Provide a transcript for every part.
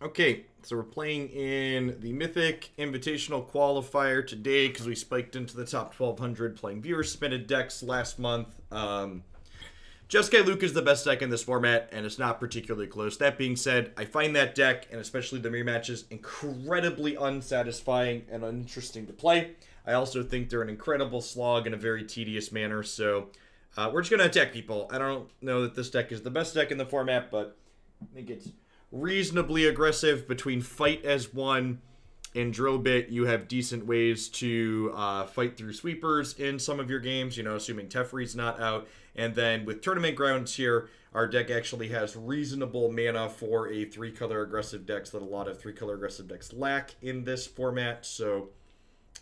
Okay, so we're playing in the Mythic Invitational Qualifier today because we spiked into the top 1200 playing viewer submitted decks last month. Jeskai Luke is the best deck in this format, and it's not particularly close. That being said, I find that deck, and especially the mirror matches, incredibly unsatisfying and uninteresting to play. I also think they're an incredible slog in a very tedious manner, so we're just going to attack people. I don't know that this deck is the best deck in the format, but I think it's reasonably aggressive. Between Fight as one and Drill Bit, you have decent ways to fight through sweepers in some of your games, you know, assuming Teferi's not out. And then with Tournament Grounds here, our deck actually has reasonable mana for a 3-color aggressive decks that a lot of 3-color aggressive decks lack in this format. So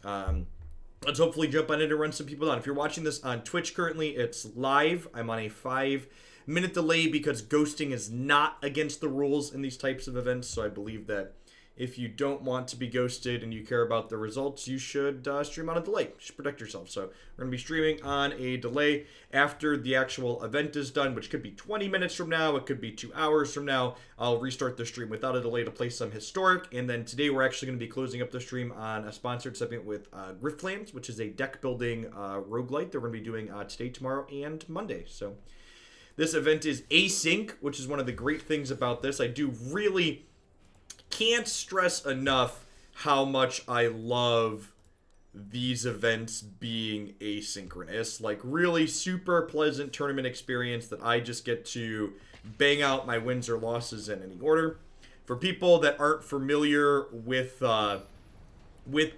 let's hopefully jump on it and run some people down. If you're watching this on Twitch currently, it's live. I'm on a 5-minute delay because ghosting is not against the rules in these types of events. So I believe that if you don't want to be ghosted and you care about the results, you should stream on a delay. You should protect yourself. So we're going to be streaming on a delay after the actual event is done, which could be 20 minutes from now. It could be 2 hours from now. I'll restart the stream without a delay to play some Historic. And then today we're actually going to be closing up the stream on a sponsored segment with Riftlands, which is a deck building roguelite that we're going to be doing today, tomorrow, and Monday. So this event is async, which is one of the great things about this. I do really can't stress enough how much I love these events being asynchronous. Like, really super pleasant tournament experience that I just get to bang out my wins or losses in any order. For people that aren't familiar with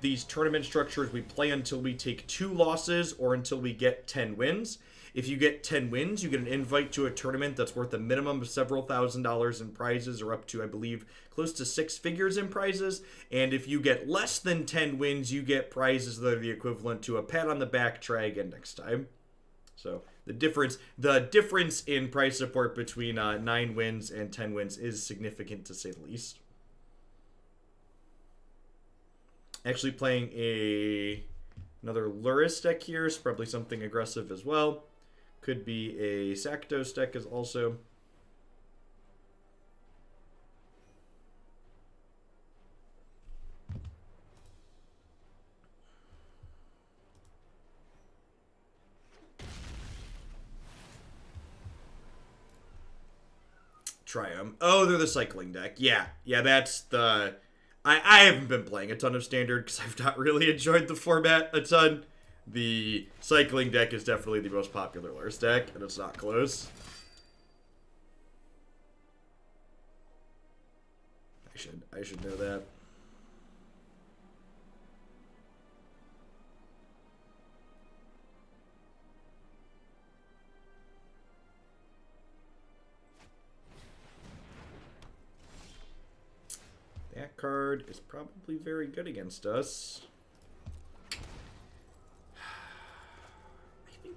these tournament structures, we play until we take 2 losses or until we get 10 wins. If you get 10 wins, you get an invite to a tournament that's worth a minimum of several $1,000s in prizes, or up to, I believe, close to 6 figures in prizes. And if you get less than 10 wins, you get prizes that are the equivalent to a pat on the back, try again next time. So the difference in prize support between 9 wins and 10 wins is significant, to say the least. Actually playing another Lurrus deck here is probably something aggressive as well. Could be a Saktos deck as also. Triome. Oh, they're the cycling deck. Yeah, that's the... I haven't been playing a ton of Standard because I've not really enjoyed the format a ton. The cycling deck is definitely the most popular Lurrus deck, and it's not close. I should know that. That card is probably very good against us.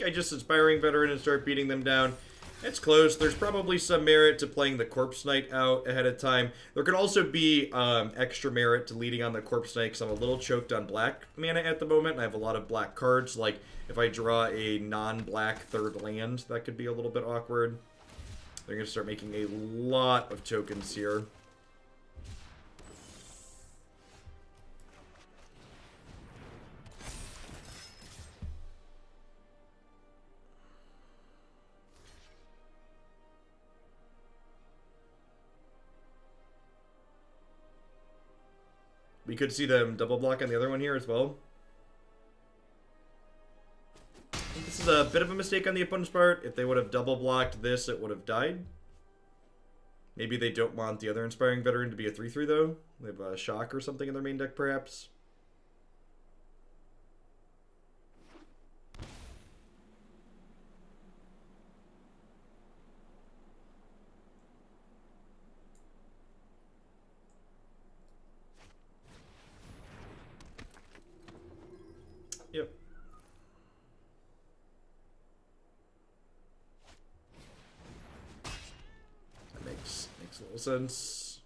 I just Inspiring Veteran and start beating them down. It's close. There's probably some merit to playing the Corpse Knight out ahead of time. There could also be extra merit to leading on the Corpse Knight because I'm a little choked on black mana at the moment. I have a lot of black cards. Like, if I draw a non-black 3rd land, that could be a little bit awkward. They're going to start making a lot of tokens here. We could see them double block on the other one here as well. I think this is a bit of a mistake on the opponent's part. If they would have double blocked this, it would have died. Maybe they don't want the other Inspiring Veteran to be a 3/3 though. They have a Shock or something in their main deck perhaps. Yep. That makes a little sense.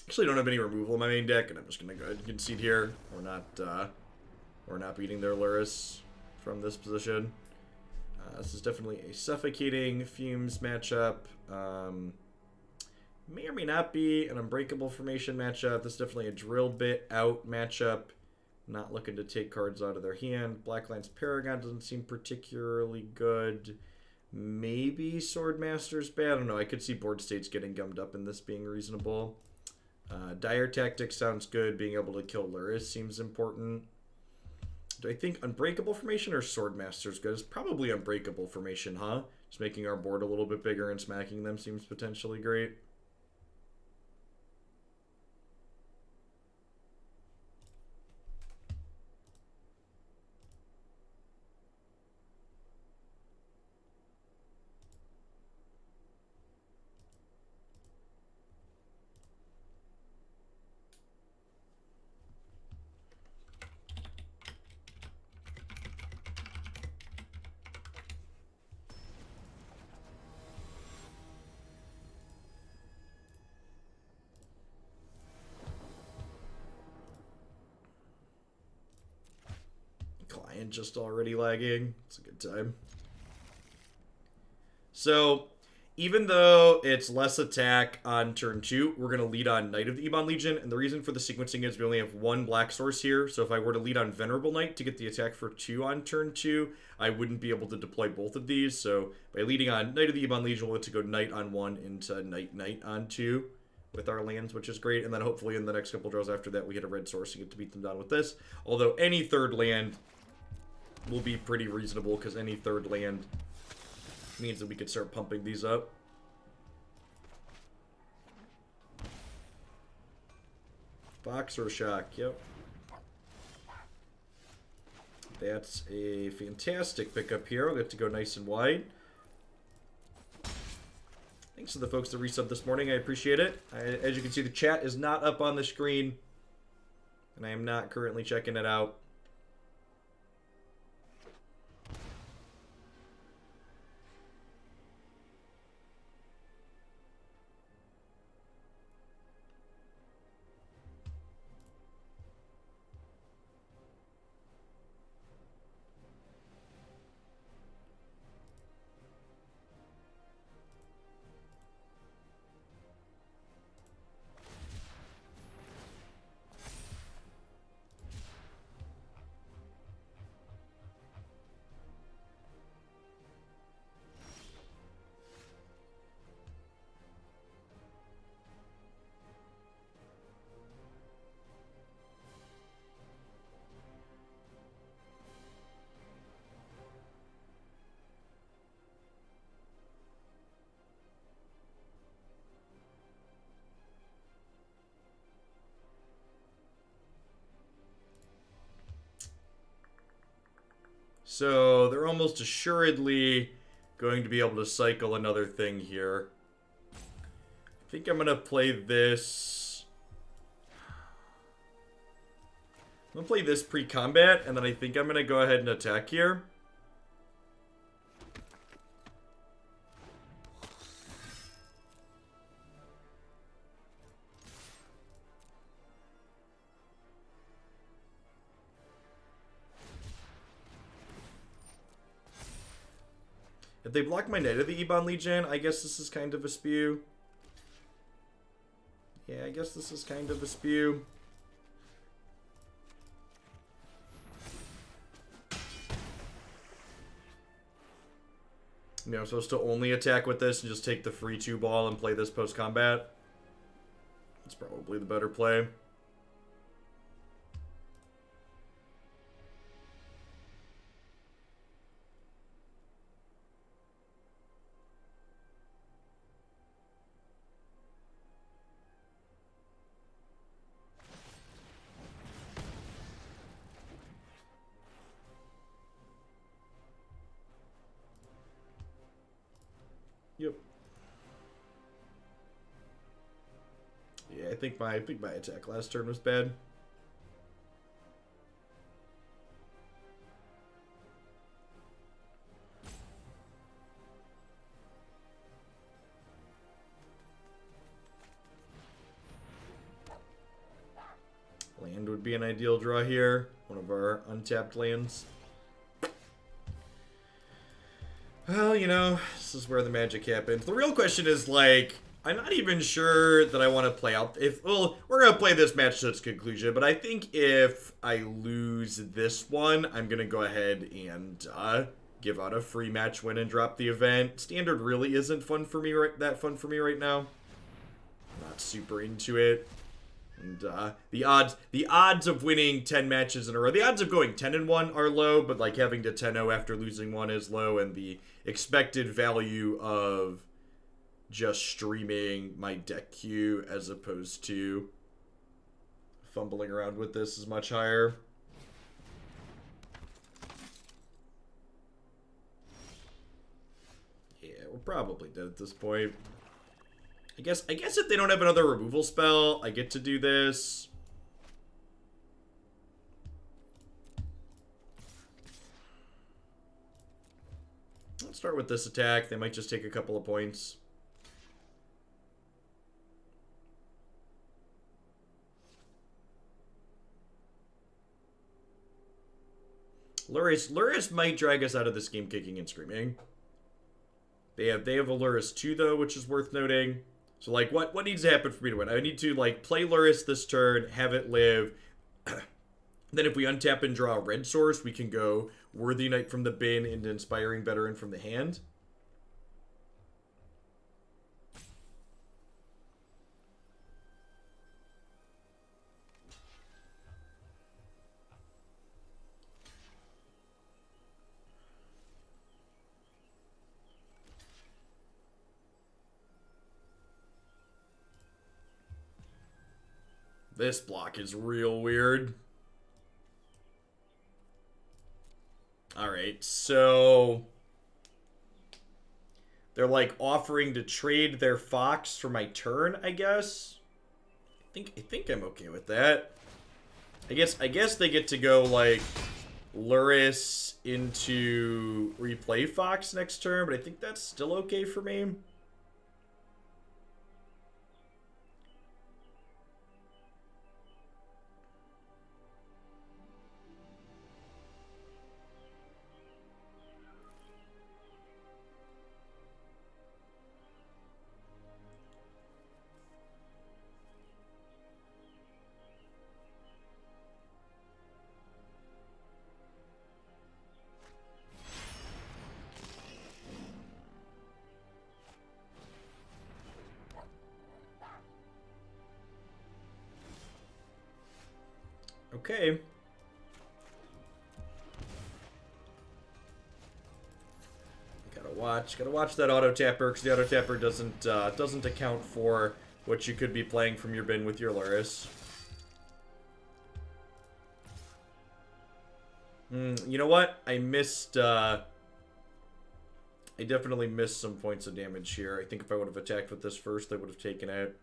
Actually don't have any removal in my main deck, and I'm just going to go ahead and concede here. We're not or not beating their Lurrus from this position. This is definitely a Suffocating Fumes matchup. May or may not be an Unbreakable Formation matchup. This is definitely a Drill Bit out matchup. Not looking to take cards out of their hand. Blacklance Paragon doesn't seem particularly good. Maybe Swordmaster's bad. I don't know. I could see board states getting gummed up and this being reasonable. Dire Tactics sounds good. Being able to kill Lurrus seems important. Do I think Unbreakable Formation or Swordmaster is good? It's probably Unbreakable Formation, huh? Just making our board a little bit bigger and smacking them seems potentially great. Client just already lagging. It's a good time. So, even though it's less attack on turn 2, we're going to lead on Knight of the Ebon Legion. And the reason for the sequencing is we only have one black source here. So if I were to lead on Venerable Knight to get the attack for 2 on turn 2, I wouldn't be able to deploy both of these. So by leading on Knight of the Ebon Legion, we'll get to go Knight on 1 into Knight on 2 with our lands, which is great. And then hopefully in the next couple draws after that, we hit a red source and get to beat them down with this. Although any third land will be pretty reasonable because any third land means that we could start pumping these up. Boxer Shock, yep. That's a fantastic pickup here. We'll get to go nice and wide. Thanks to the folks that resubbed this morning. I appreciate it. As you can see, the chat is not up on the screen, and I am not currently checking it out. So they're almost assuredly going to be able to cycle another thing here. I think I'm going to play this. I'm going to play this pre-combat, and then I think I'm going to go ahead and attack here. If they block my Knight of the Ebon Legion, I guess this is kind of a spew. Yeah, I guess this is kind of a spew. You know, I'm supposed to only attack with this and just take the free 2 ball and play this post-combat. That's probably the better play. Yep. Yeah, I think my attack last turn was bad. Land would be an ideal draw here. One of of our untapped lands. Well, you know, this is where the magic happens. The real question is, like, I'm not even sure that I want to play out... Well, we're going to play this match to its conclusion, but I think if I lose this one, I'm going to go ahead and give out a free match win and drop the event. Standard really isn't fun for me that fun for me right now. I'm not super into it. And the odds of winning 10 matches in a row, the odds of going 10-1 are low, but like having to 10-0 after losing one is low, and the expected value of just streaming my deck queue as opposed to fumbling around with this is much higher. Yeah, we're probably dead at this point. I guess if they don't have another removal spell, I get to do this. Let's start with this attack. They might just take a couple of points. Lurrus might drag us out of this game kicking and screaming. They have a Lurrus 2 though, which is worth noting. So, like, what needs to happen for me to win? I need to, like, play Lurrus this turn, have it live. Then if we untap and draw a red source, we can go Worthy Knight from the bin into Inspiring Veteran from the hand. This block is real weird. Alright, so they're like offering to trade their Fox for my turn, I guess. I think I'm okay with that. I guess they get to go like Lurrus into replay Fox next turn, but I think that's still okay for me. Okay. Gotta watch that auto tapper, because the auto tapper doesn't account for what you could be playing from your bin with your Lurrus. You know what? I definitely missed some points of damage here. I think if I would have attacked with this first, they would have taken it.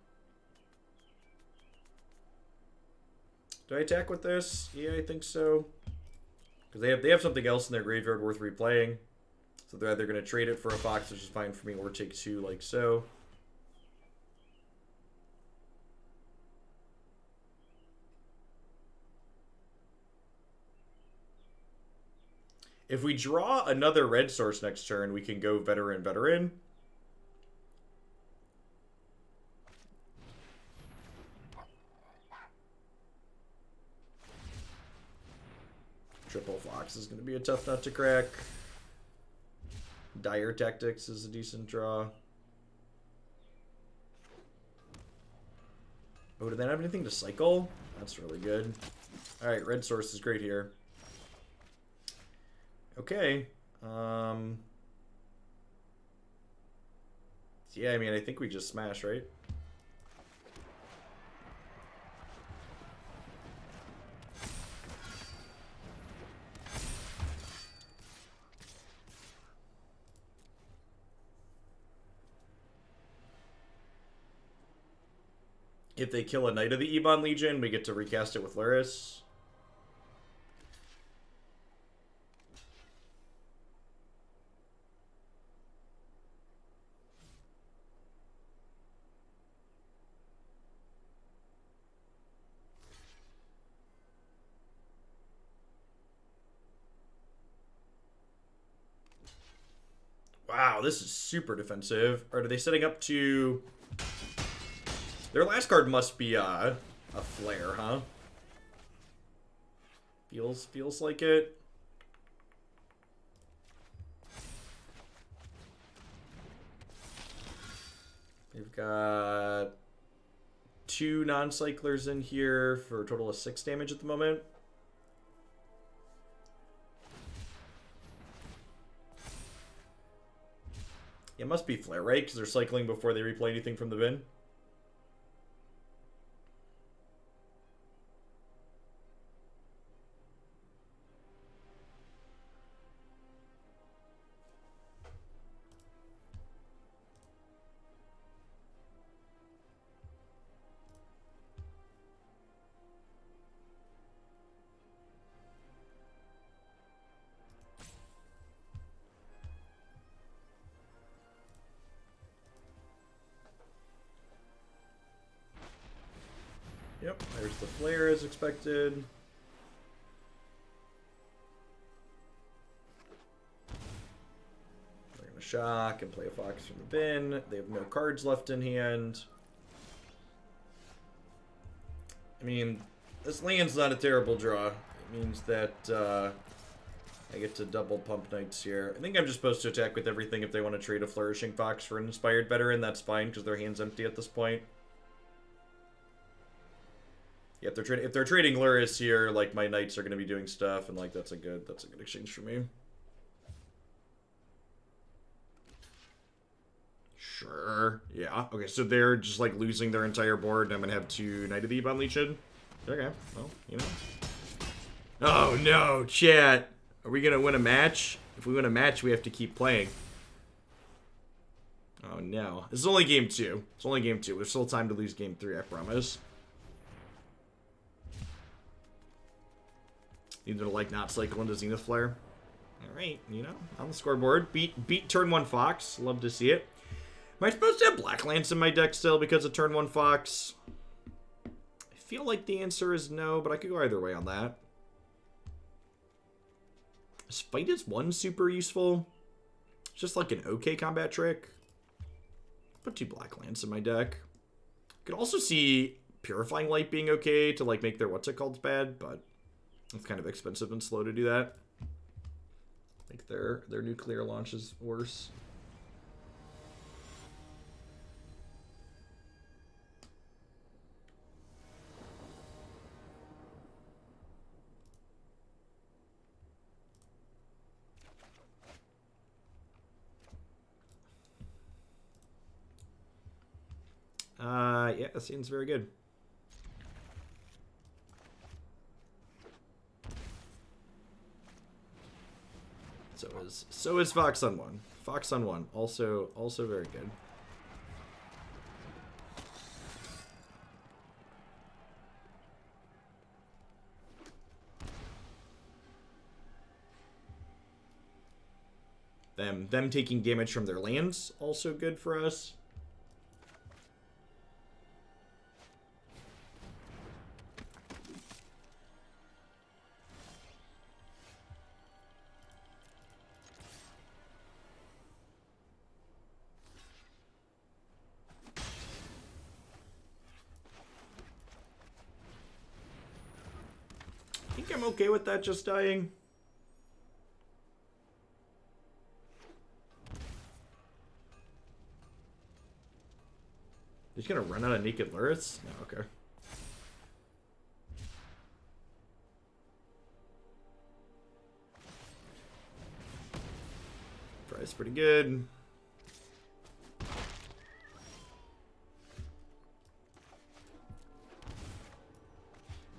Do I attack with this? Yeah, I think so. Because they have something else in their graveyard worth replaying. So they're either going to trade it for a Fox, which is fine for me, or take 2 like so. If we draw another red source next turn, we can go Veteran. Triple Fox is going to be a tough nut to crack. Dire Tactics is a decent draw. Oh, do they have anything to cycle? That's really good. Alright, red source is great here. Okay. Yeah, I mean, I think we just smash, right? If they kill a Knight of the Ebon Legion, we get to recast it with Lurrus. Wow, this is super defensive. Or are they setting up to... Their last card must be a flare, huh? Feels like it. They've got 2 non-cyclers in here for a total of 6 damage at the moment. It must be flare, right? Because they're cycling before they replay anything from the bin. Yep, there's the flare as expected. They're going to shock and play a Fox from the bin. They have no cards left in hand. I mean, this land's not a terrible draw. It means that I get to double pump Knights here. I think I'm just supposed to attack with everything. If they want to trade a Flourishing Fox for an Inspired Veteran, that's fine because their hand's empty at this point. Yeah, if they're trading Lurrus here, like my Knights are going to be doing stuff, and like that's a good exchange for me. Sure. Yeah. Okay, so they're just like losing their entire board, and I'm gonna have 2 Knight of the Ebon Legion. Okay. Well, you know. Oh no, chat. Are we gonna win a match? If we win a match, we have to keep playing. Oh no. This is only game 2. It's only game 2. There's still time to lose game 3, I promise. Need to like not cycle into Zenith Flare. Alright, you know, on the scoreboard. Beat turn 1 Fox. Love to see it. Am I supposed to have Blacklance in my deck still because of turn 1 Fox? I feel like the answer is no, but I could go either way on that. Spite is 1 super useful. It's just like an okay combat trick. Put 2 Blacklance in my deck. Could also see Purifying Light being okay to like make their what's it called bad, but it's kind of expensive and slow to do that. I think their nuclear launch is worse. Yeah, that seems very good. So is Fox on 1. Fox on 1, also very good. Them taking damage from their lands, also good for us. I think I'm okay with that just dying. He's gonna run out of Naked Lurrus? No, okay. Price pretty good.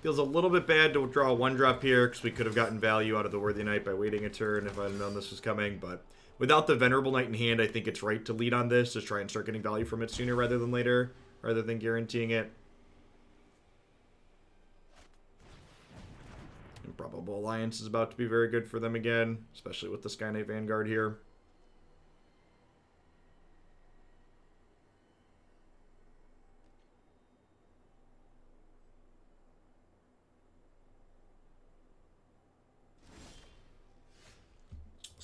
Feels a little bit bad to draw a 1-drop here because we could have gotten value out of the Worthy Knight by waiting a turn if I'd known this was coming, but without the Venerable Knight in hand, I think it's right to lead on this, just try and start getting value from it sooner rather than later, rather than guaranteeing it. Improbable Alliance is about to be very good for them again, especially with the Skyknight Vanguard here.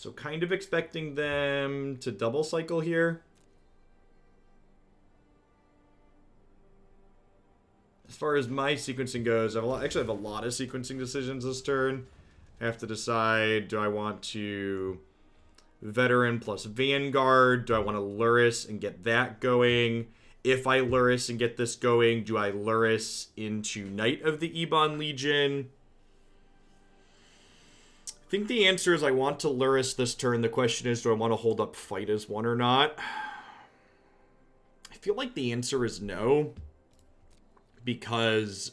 So kind of expecting them to double cycle here. As far as my sequencing goes, actually have a lot of sequencing decisions this turn. I have to decide, do I want to Veteran plus Vanguard? Do I want to Lurrus and get that going? If I Lurrus and get this going, do I Lurrus into Knight of the Ebon Legion? I think the answer is I want to Lurrus this turn. The question is, do I want to hold up Fight as one or not? I feel like the answer is no. Because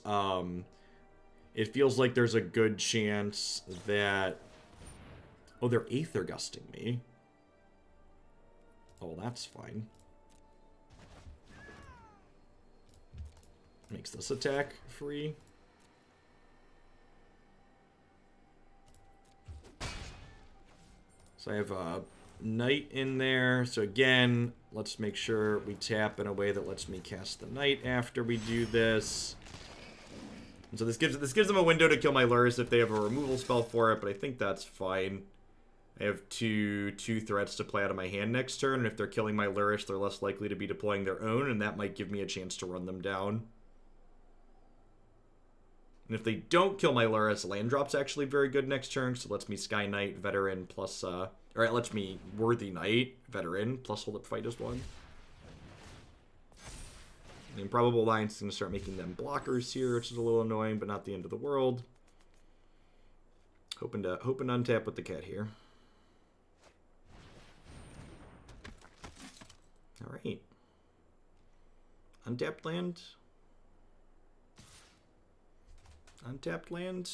it feels like there's a good chance that... Oh, they're Aether Gusting me. Oh, that's fine. Makes this attack free. So I have a Knight in there. So again, let's make sure we tap in a way that lets me cast the Knight after we do this. And so this gives them a window to kill my Lurrus if they have a removal spell for it, but I think that's fine. I have two threats to play out of my hand next turn, and if they're killing my Lurrus, they're less likely to be deploying their own, and that might give me a chance to run them down. And if they don't kill my Lurrus, land drop's actually very good next turn, so it lets me Skyknight Veteran plus, or it lets me Worthy Knight Veteran plus hold up Fight as one. The Improbable Alliance is going to start making them blockers here, which is a little annoying, but not the end of the world. Hoping to untap with the cat here. Alright. Untapped land. Untapped land.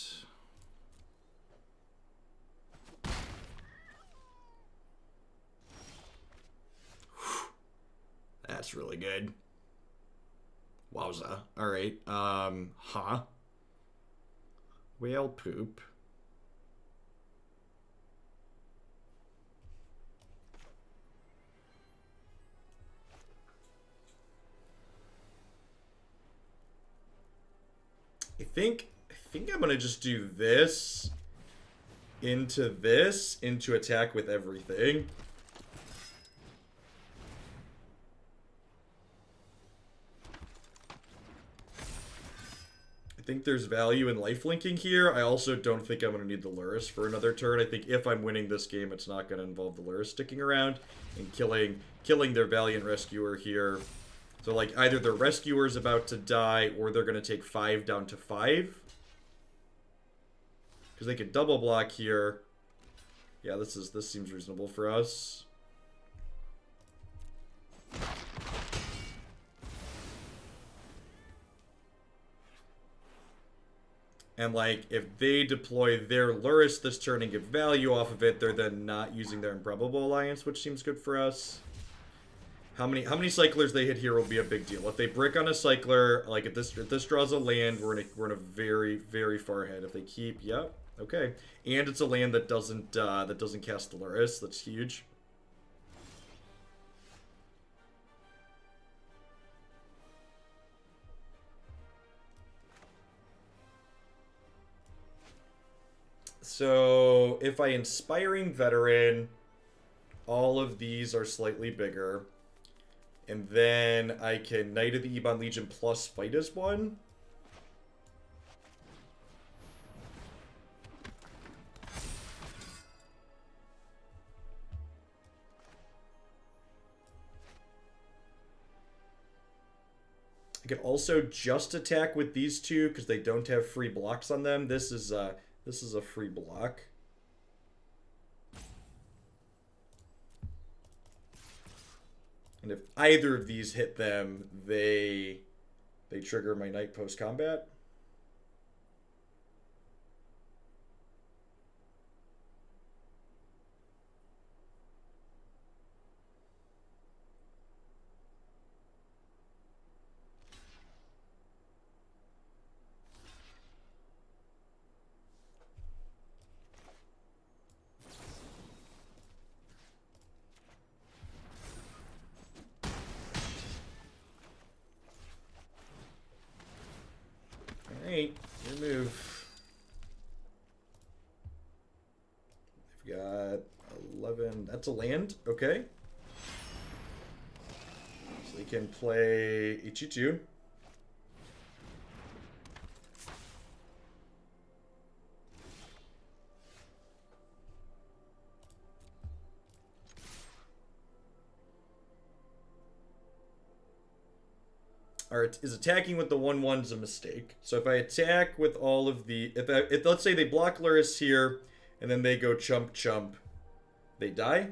That's really good. Wowza. Alright. Huh. Whale poop. I think I'm gonna just do this into attack with everything. I think there's value in lifelinking here. I also don't think I'm going to need the Lurrus for another turn. I think if I'm winning this game, it's not going to involve the Lurrus sticking around and killing their Valiant Rescuer here. So, like, either their Rescuer's about to die or they're going to take 5 down to 5. Because they could double block here. Yeah, this seems reasonable for us. And, like, if they deploy their Lurrus this turn and get value off of it, they're then not using their Improbable Alliance, which seems good for us. How many cyclers they hit here will be a big deal. If they brick on a cycler, like if this draws a land, we're in a very, very far ahead. If they keep, yep, okay. And it's a land that doesn't cast the Lurrus. That's huge. So if I Inspiring Veteran, all of these are slightly bigger. And then I can Knight of the Ebon Legion plus Fight as one. I could also just attack with these two because they don't have free blocks on them. This is a free block. And if either of these hit them, they trigger my Knight post-combat. Alright, your move. I've got a 11. That's a land. Okay. So he can play Ichitu. Alright, is attacking with the 1/1's a mistake. So if I attack with all of the... If let's say they block Lurrus here, and then they go chump chump, they die.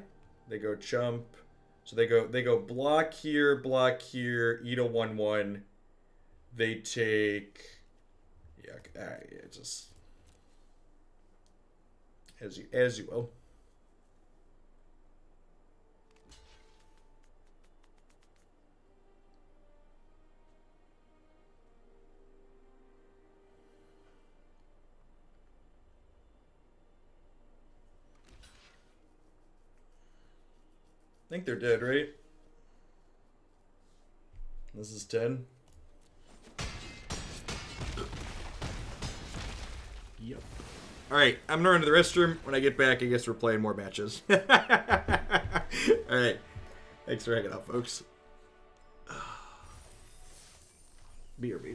They go chump. So they go block here, eat a 1/1. They take... Yeah, just... As you will. I think they're dead, right? This is 10. Yep. Alright, I'm gonna run to the restroom. When I get back, I guess we're playing more matches. Alright. Thanks for hanging out, folks. BRB.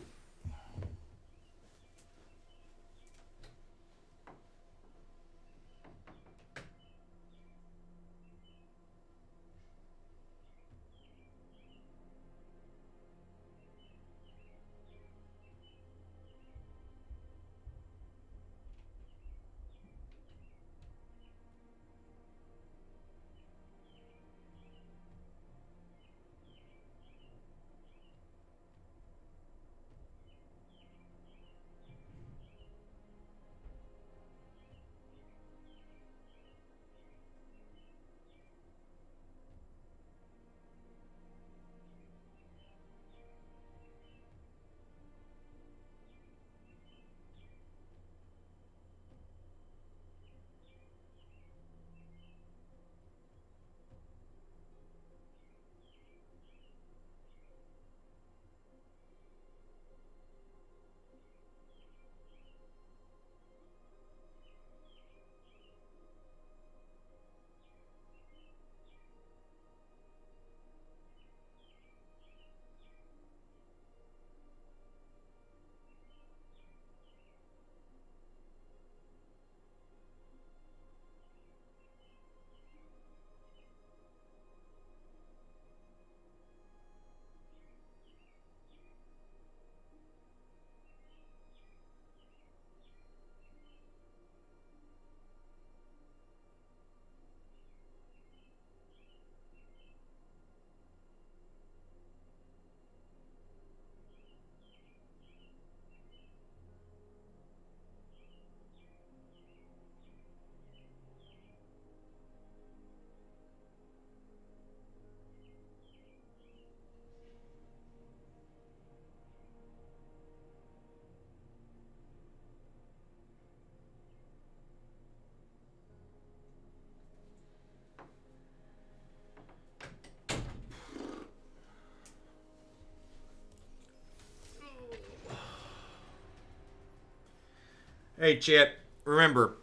Hey, chat. Remember,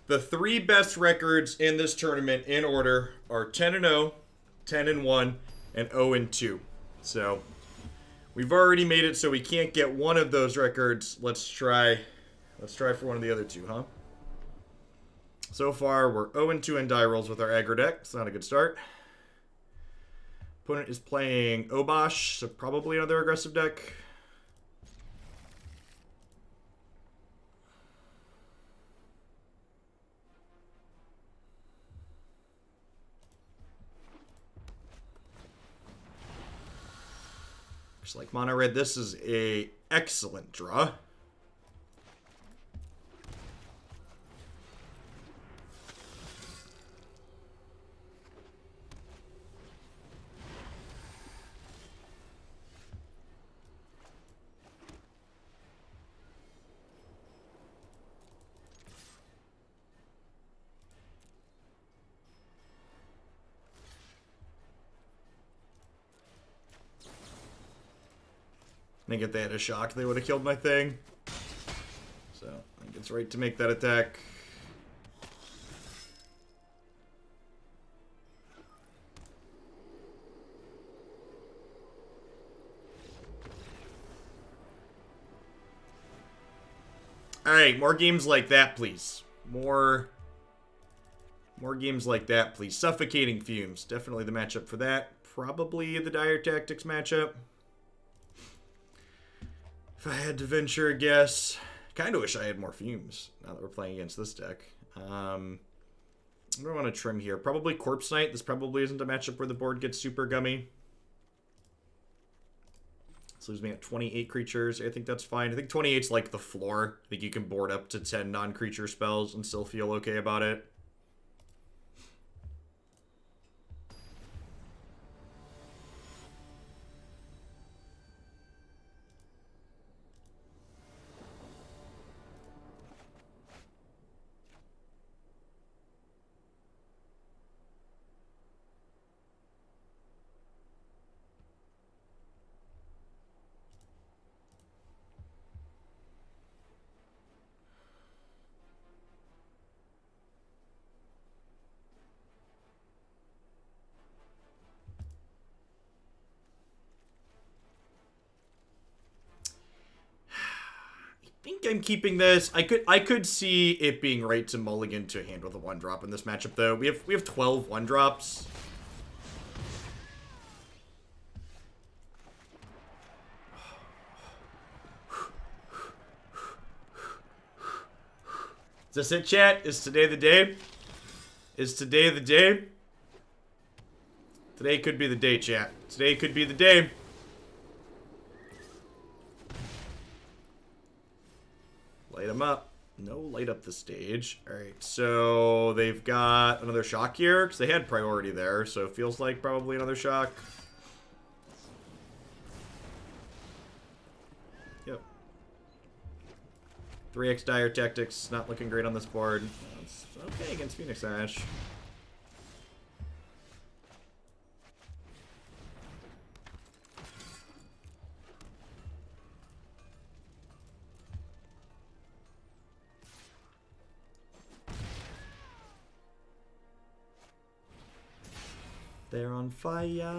the 3 best records in this tournament in order are 10-0, 10-1, and 0-2. So, we've already made it so we can't get one of those records. Let's try for one of the other 2, huh? So far, we're 0-2 in die rolls with our aggro deck. It's not a good start. Opponent is playing Obosh, so probably another aggressive deck. Just like mono red, this is a excellent draw. I think if they had a shock, they would have killed my thing. So, I think it's right to make that attack. Alright, more games like that, please. More games like that, please. Suffocating Fumes. Definitely the matchup for that. Probably the Dire Tactics matchup. If I had to venture a guess. Kind of wish I had more Fumes now that we're playing against this deck. I don't want to trim here. Probably Corpse Knight. This probably isn't a matchup where the board gets super gummy. This leaves me at 28 creatures. I think that's fine. I think 28's like the floor. I think you can board up to 10 non-creature spells and still feel okay about it. I think I'm keeping this. I could see it being right to mulligan to a hand with a 1-drop in this matchup, though. We have 12 1-drops. Is this it, chat? Is today the day? Is today the day? Today could be the day, chat. Today could be the day. Light them up. No light up the stage. Alright, so they've got another shock here, because they had priority there, so it feels like probably another shock. Yep. 3x Dire Tactics, not looking great on this board. It's okay against Phoenix Ash. They're on fire. I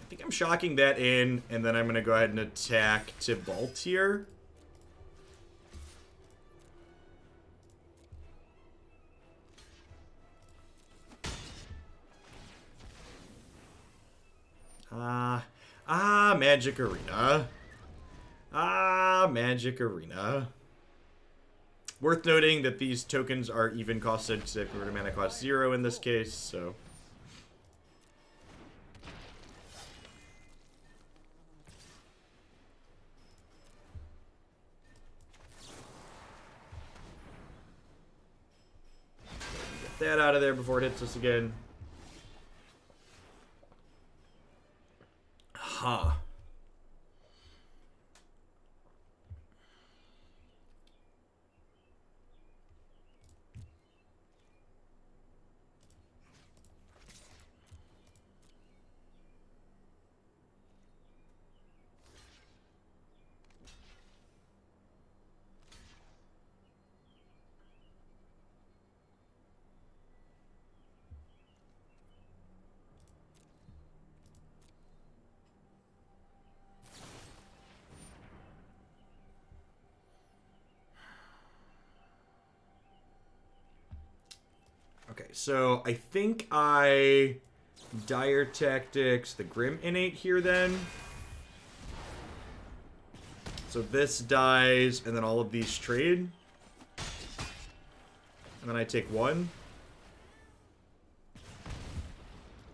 think I'm shocking that in, and then I'm going to go ahead and attack to Bolt here. Magic Arena. Magic Arena. Worth noting that these tokens are even costed, except for mana cost 0 in this case, so. Get that out of there before it hits us again. Huh. Okay, so I think I Dire Tactics the Grim Innate here then. So this dies, and then all of these trade. And then I take 1.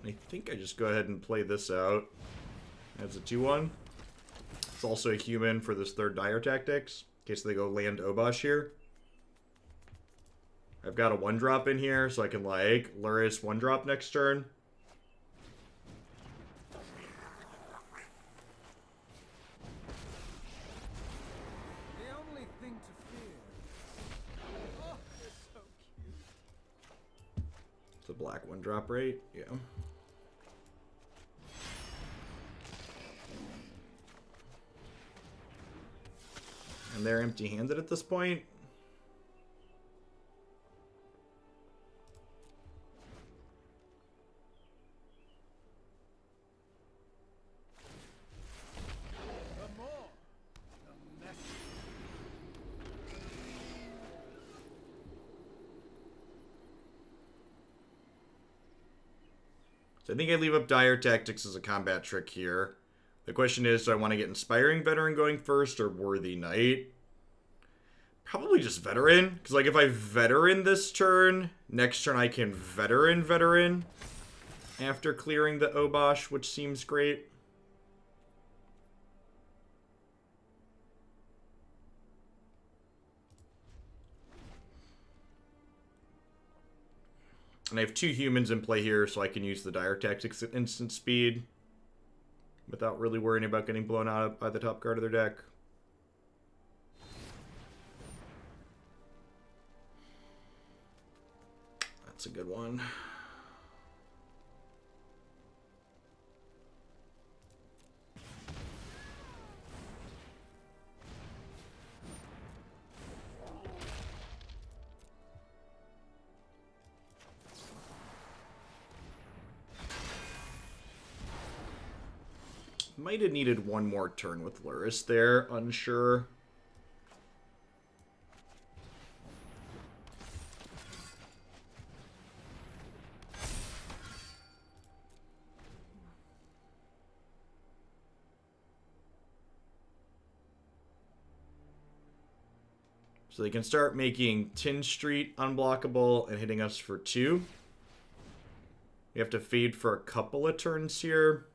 I think I just go ahead and play this out as a 2-1. It's also a human for this third Dire Tactics, in case they go land Obosh here. I've got a 1-drop in here, so I can, like, Lurrus 1-drop next turn. The only thing to fear. Oh, they're so cute. It's a black 1-drop, right? Yeah. And they're empty-handed at this point. So I think I leave up Dire Tactics as a combat trick here. The question is, do I want to get Inspiring Veteran going first or Worthy Knight? Probably just Veteran. Because, like, if I Veteran this turn, next turn I can Veteran after clearing the Obosh, which seems great. And I have 2 humans in play here, so I can use the Dire Tactics at instant speed without really worrying about getting blown out by the top card of their deck. That's a good one. Might have needed one more turn with Lurrus there, unsure. So they can start making Tin Street unblockable and hitting us for 2. We have to fade for a couple of turns here.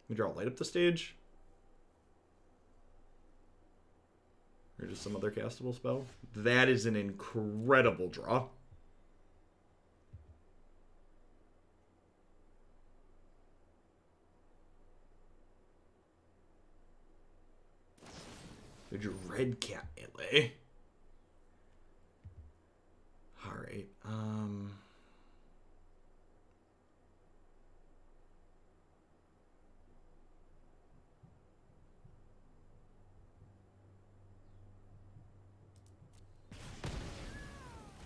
We draw light up the stage. Or just some other castable spell. That is an incredible draw. We drew Red Cat Melee. Alright,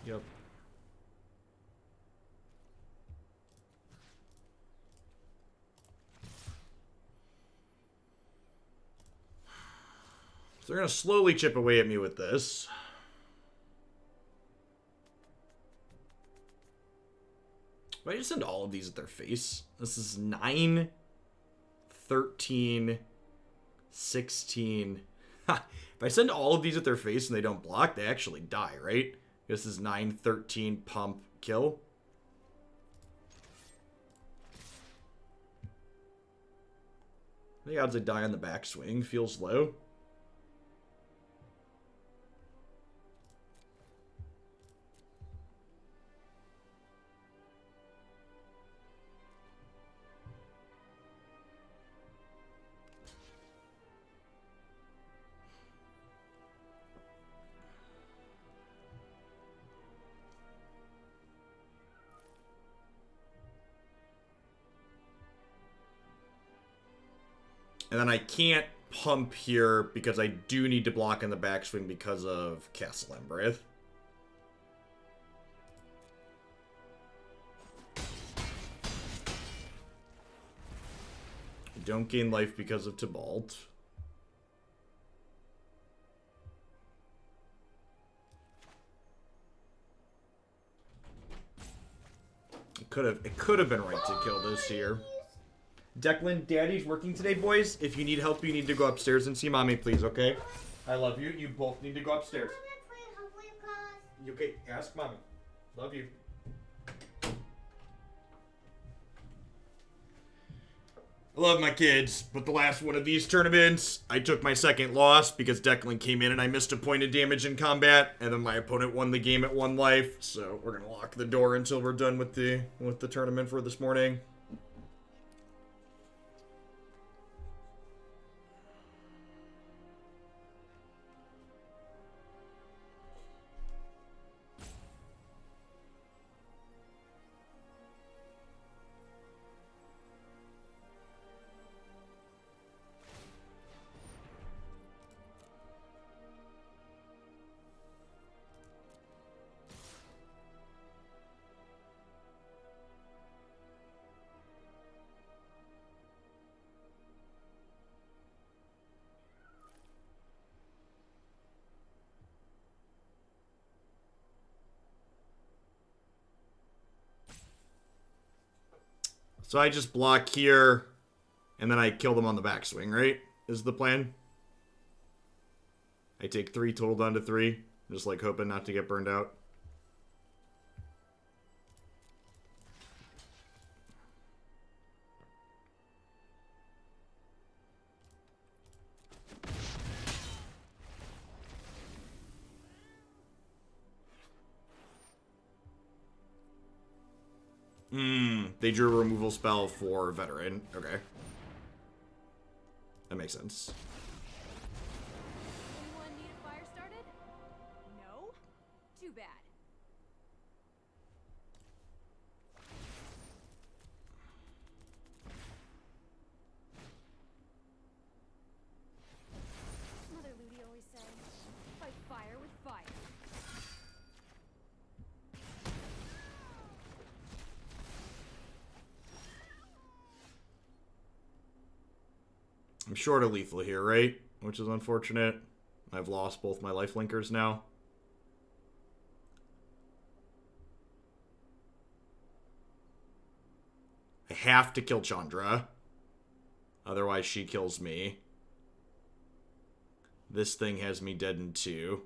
Yep. So they're going to slowly chip away at me with this. Why just send all of these at their face? This is 9, 13, 16. Ha! If I send all of these at their face and they don't block, they actually die, right? This is 9, 13, pump, kill. The odds I die on the backswing feels low. And then I can't pump here because I do need to block in the backswing because of Castle Embreth. I don't gain life because of Tybalt. It could have been right to kill this here. Declan, Daddy's working today, boys. If you need help, you need to go upstairs and see Mommy, please, okay? I love you. You both need to go upstairs. Okay, ask Mommy. Love you. I love my kids, but the last one of these tournaments, I took my second loss because Declan came in and I missed a point of damage in combat, and then my opponent won the game at 1 life, so we're gonna lock the door until we're done with the tournament for this morning. So I just block here, and then I kill them on the backswing, right? Is the plan? I take 3 total down to 3. Just like hoping not to get burned out. They drew a removal spell for Veteran. Okay. That makes sense. Anyone need a fire started? No? Too bad. Mother Ludi always said, fight fire with fire. I'm short of lethal here, right? Which is unfortunate. I've lost both my life linkers now. I have to kill Chandra. Otherwise she kills me. This thing has me dead in 2.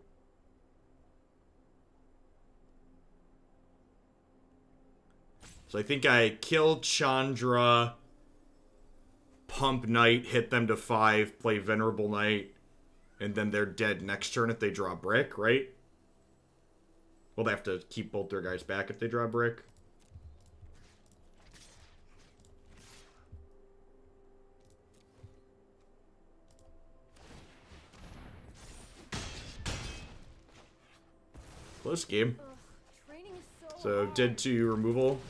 So I think I kill Chandra, pump Knight, hit them to 5, play Venerable Knight, and then they're dead next turn if they draw Brick, right? Well, they have to keep both their guys back if they draw Brick. Close game. Ugh, training is So, hard. dead to removal.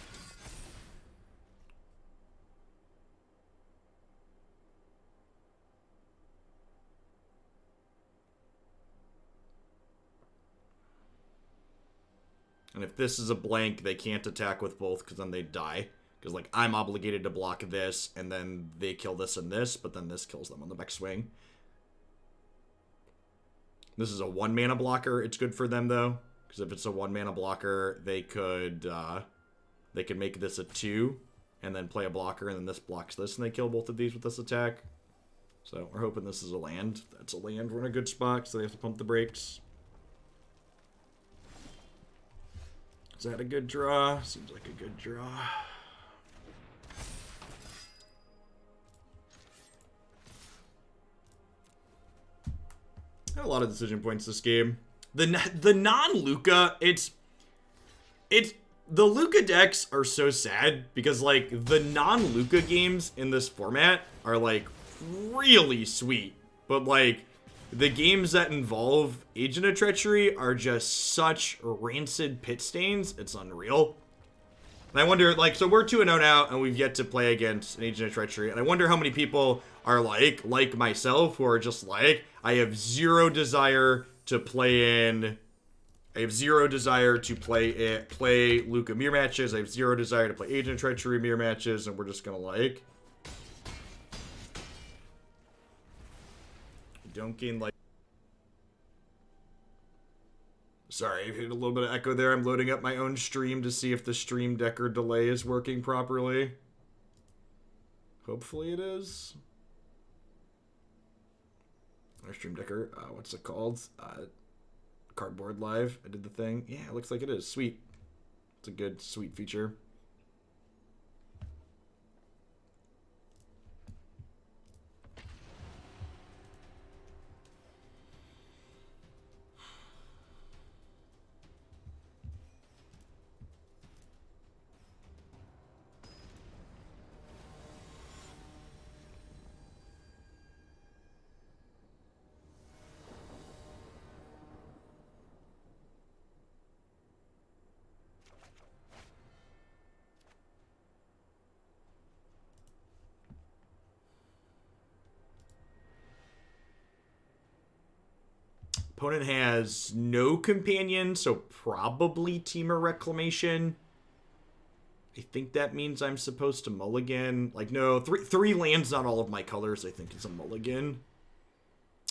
And if this is a blank, they can't attack with both because then they die. Because, like, I'm obligated to block this, and then they kill this and this, but then this kills them on the back swing. This is a 1-mana blocker. It's good for them, though. Because if it's a 1-mana blocker, they could make this a 2, and then play a blocker, and then this blocks this, and they kill both of these with this attack. So, we're hoping this is a land. If that's a land, we're in a good spot, so they have to pump the brakes. Is that a good draw? Seems like a good draw. Had a lot of decision points this game. The non-Luca, it's the Luca decks are so sad because like the non-Luca games in this format are like really sweet, but like the games that involve Agent of Treachery are just such rancid pit stains. It's unreal. And I wonder, like, so we're 2-0 now, and we've yet to play against an Agent of Treachery. And I wonder how many people are like myself, who are just like, I have zero desire to play in. I have zero desire to play Luca mirror matches. I have zero desire to play Agent of Treachery mirror matches, and we're just gonna like. Don't gain like. Sorry, I hit a little bit of echo there. I'm loading up my own stream to see if the stream decker delay is working properly. Hopefully it is. Our stream decker, what's it called? Cardboard Live. I did the thing. Yeah, it looks like it is. Sweet. It's a good, sweet feature. Opponent has no companion, so probably Temur Reclamation. I think that means I'm supposed to mulligan. Like, no, three lands, not all of my colors, I think is a mulligan.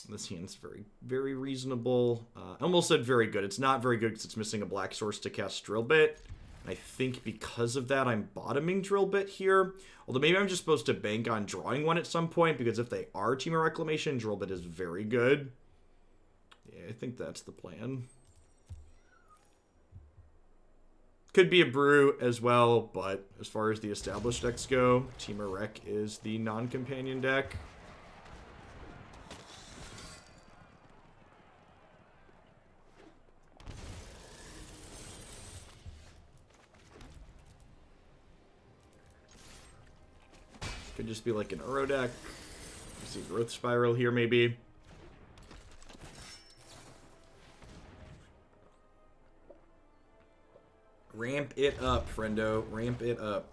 This hand's very, very reasonable. I almost said very good. It's not very good because it's missing a black source to cast Drill Bit. I think because of that, I'm bottoming Drill Bit here. Although maybe I'm just supposed to bank on drawing one at some point, because if they are Team of Reclamation, Drill Bit is very good. Yeah, I think that's the plan. Could be a brew as well, but as far as the established decks go, Team of Rec is the non-companion deck. Could just be like an Uro deck. Let's see, Growth Spiral here maybe. Ramp it up, friendo. Ramp it up.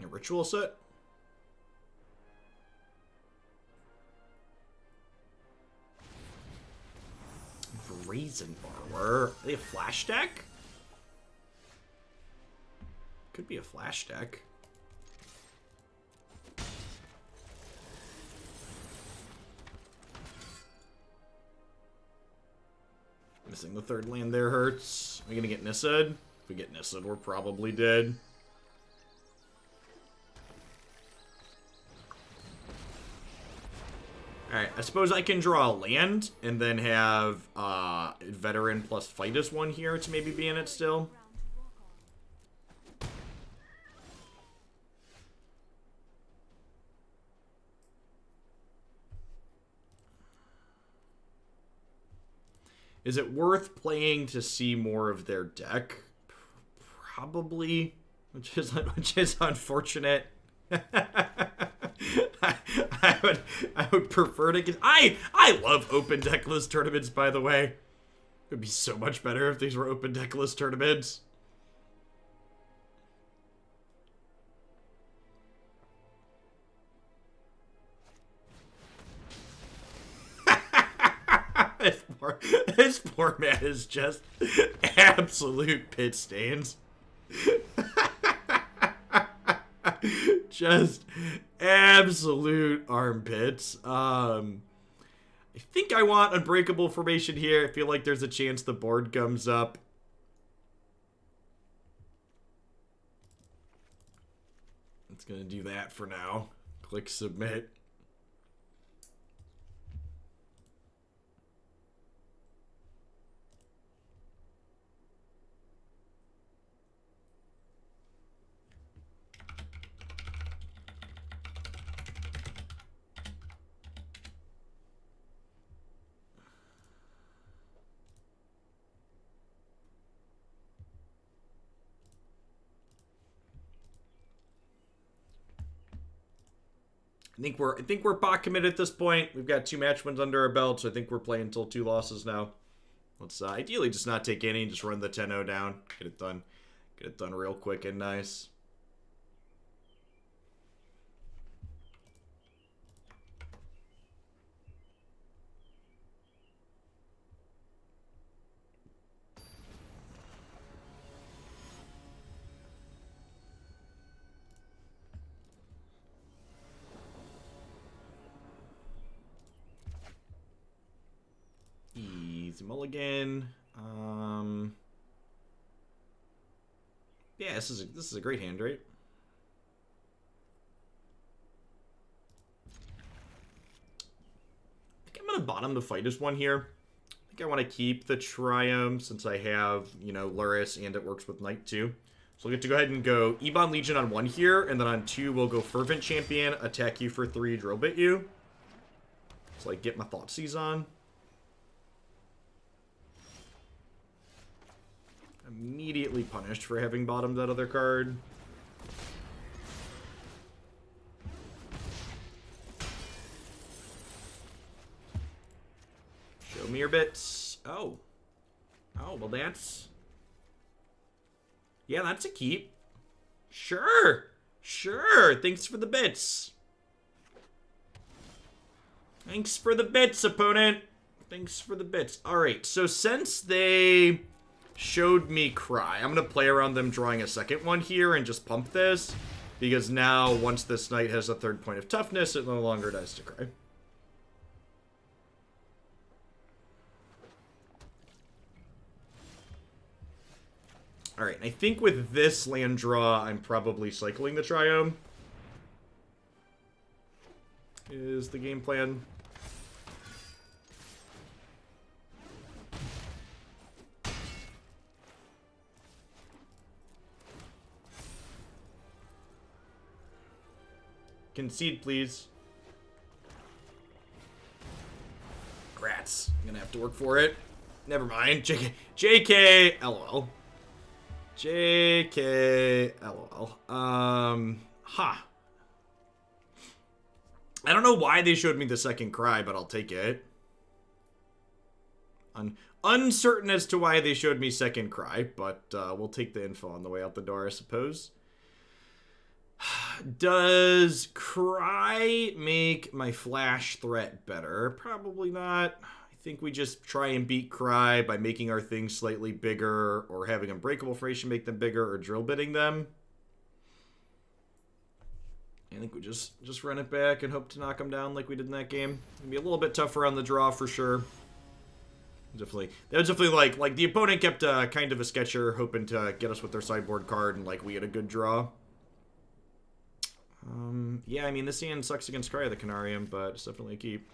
A ritual set. Brazen Borrower. Are they a flash deck? Could be a flash deck. Missing the third land there hurts. Are we gonna get Nissa'd? If we get Nissa'd, we're probably dead. Alright, I suppose I can draw a land and then have Veteran plus Fightus one here to maybe be in it still. Is it worth playing to see more of their deck? Probably, which is unfortunate. I would prefer to get. I love open deckless tournaments, by the way. It would be so much better if these were open deckless tournaments. This poor man is just absolute pit stains. Just absolute armpits. I think I want Unbreakable Formation here. I feel like there's a chance the board comes up. It's gonna do that for now. Click submit. I think we're pot committed at this point. We've got 2 match wins under our belt, so I think we're playing until 2 losses now. Let's ideally just not take any, just run the 10-0 down. Get it done. Get it done real quick and nice. Easy mulligan. Yeah, this is a great hand, right? I think I'm gonna bottom the Fightus one here. I think I want to keep the Triome since I have, you know, Lurrus and it works with Knight too. So we'll get to go ahead and go Ebon Legion on 1 here, and then on 2 we'll go Fervent Champion, attack you for 3, drill bit you. So like get my Thoughtseize on. Immediately punished for having bottomed that other card. Show me your bits. Oh. Oh, well that's... Yeah, that's a keep. Sure. Sure. Thanks for the bits. Thanks for the bits, opponent. Thanks for the bits. All right, so since they showed me Cry, I'm going to play around them drawing a second one here and just pump this. Because now, once this Knight has a 3rd point of toughness, it no longer dies to Cry. Alright, I think with this land draw, I'm probably cycling the Triome. Is the game plan. Concede, please. Rats. I'm gonna have to work for it. Never mind. JK, LOL. JK, LOL. I don't know why they showed me the second Cry, but I'll take it. Uncertain as to why they showed me second Cry, but we'll take the info on the way out the door, I suppose. Does Cry make my flash threat better? Probably not. I think we just try and beat Cry by making our things slightly bigger, or having Unbreakable Formation make them bigger, or drill bitting them. I think we just run it back and hope to knock them down like we did in that game. It'll be a little bit tougher on the draw for sure. Definitely. That was definitely like the opponent kept kind of a sketcher, hoping to get us with their sideboard card, and like we had a good draw. Yeah, I mean, this hand sucks against Cry of the Canarium, but it's definitely a keep.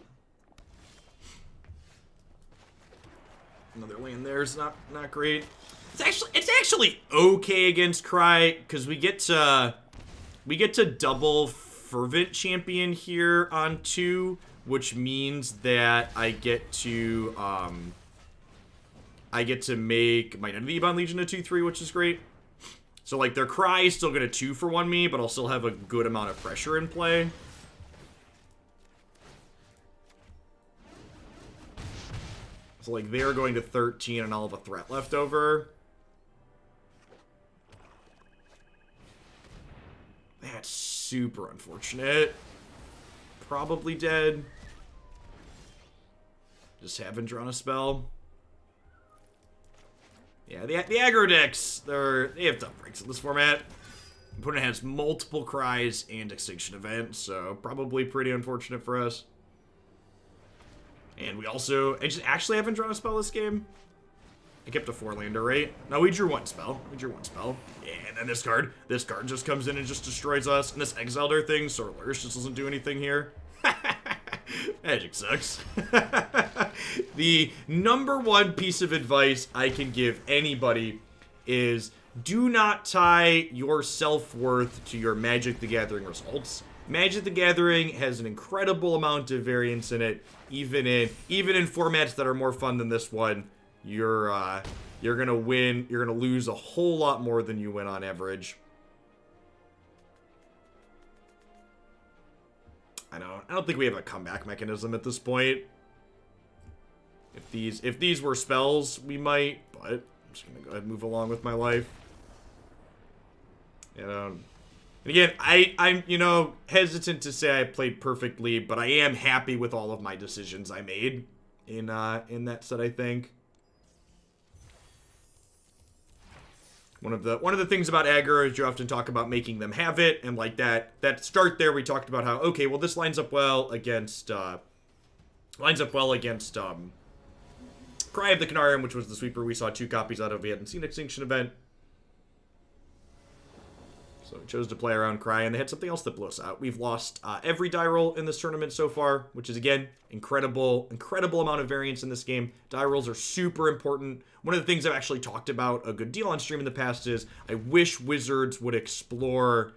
Another land there's not great. It's actually okay against Cry, because we get to double Fervent Champion here on 2, which means that I get to make my Identity Ebon Legion a 2/3, which is great. So, like, their Cry is still going to 2-for-1 me, but I'll still have a good amount of pressure in play. So, like, they're going to 13 and I'll have a threat left over. That's super unfortunate. Probably dead. Just haven't drawn a spell. Yeah, the aggro decks, they have tough breaks in this format. Opponent has multiple Cries and Extinction Event, so probably pretty unfortunate for us. And we also, I just actually haven't drawn a spell this game. I kept a 4-lander, right? No, we drew one spell. Yeah, and then this card just comes in and just destroys us. And this exiled our thing, so Lurrus just doesn't do anything here. Magic sucks. The #1 piece of advice I can give anybody is do not tie your self-worth to your Magic the Gathering results. Magic the Gathering has an incredible amount of variance in it, even in formats that are more fun than this one. You're gonna win. You're gonna lose a whole lot more than you win on average. I don't think we have a comeback mechanism at this point. If these were spells, we might, but I'm just gonna go ahead and move along with my life. And again, I'm hesitant to say I played perfectly, but I am happy with all of my decisions I made in that set, I think. One of the things about aggro is you often talk about making them have it, and like that start there we talked about how, okay, well this lines up well against Cry of the Canarium, which was the sweeper we saw 2 copies out of. We hadn't seen Extinction Event. So we chose to play around Cry, and they had something else that blew us out. We've lost every die roll in this tournament so far, which is, again, incredible amount of variance in this game. Die rolls are super important. One of the things I've actually talked about a good deal on stream in the past is I wish Wizards would explore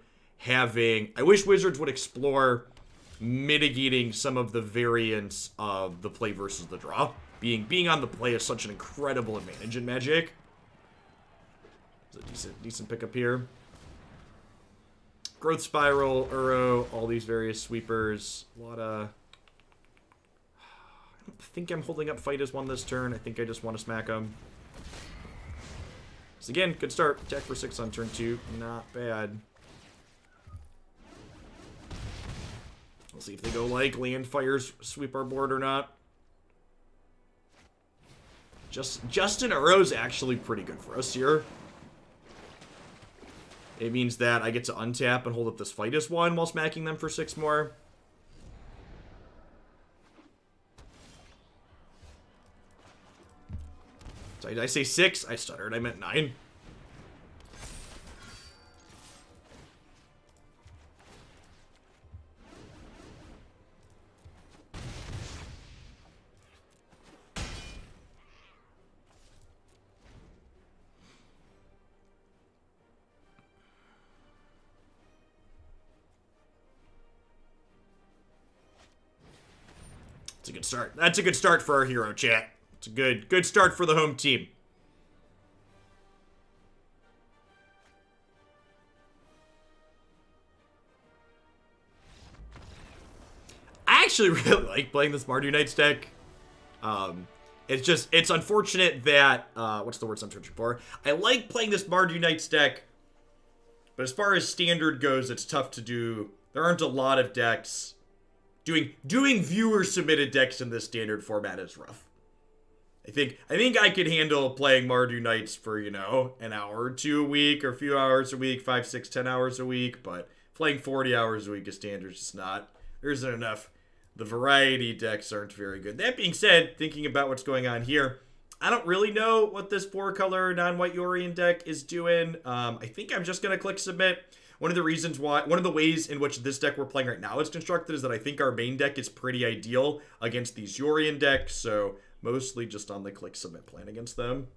mitigating some of the variance of the play versus the draw. Being on the play is such an incredible advantage in Magic. It's a decent pickup here. Growth Spiral, Uro, all these various sweepers. A lot of... I don't think I'm holding up Fight as one this turn. I think I just want to smack them. So again, good start. Attack for 6 on turn 2. Not bad. We'll see if they go like Land Fires sweep our board or not. Just in a row is actually pretty good for us here. It means that I get to untap and hold up this fight as 1 while smacking them for 6 more. So did I say 6? I stuttered. I meant 9. It's a good start. That's a good start for our hero, chat. It's a good start for the home team. I actually really like playing this Mardu Knight's deck. It's unfortunate that, what's the word I'm searching for? I like playing this Mardu Knight's deck, but as far as standard goes, it's tough to do. There aren't a lot of decks. Doing viewer-submitted decks in this standard format is rough. I think I could handle playing Mardu Knights for, you know, an hour or 2 a week, or a few hours a week, 5, 6, 10 hours a week, but playing 40 hours a week of standard is just not. There isn't enough. The variety decks aren't very good. That being said, thinking about what's going on here, I don't really know what this 4-color non-white Yorion deck is doing. I think I'm just going to click submit. One of the ways in which this deck we're playing right now is constructed is that I think our main deck is pretty ideal against these Yorion decks, so mostly just on the click submit plan against them.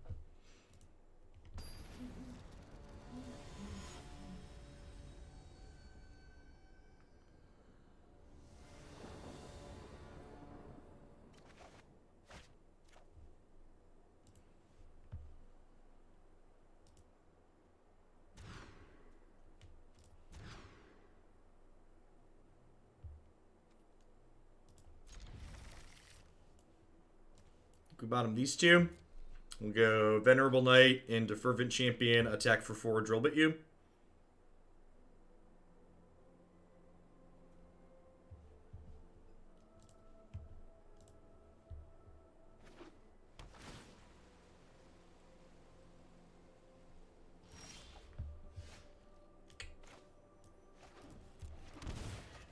We bottom these two. We'll go Venerable Knight into Fervent Champion, attack for 4, drill bit you.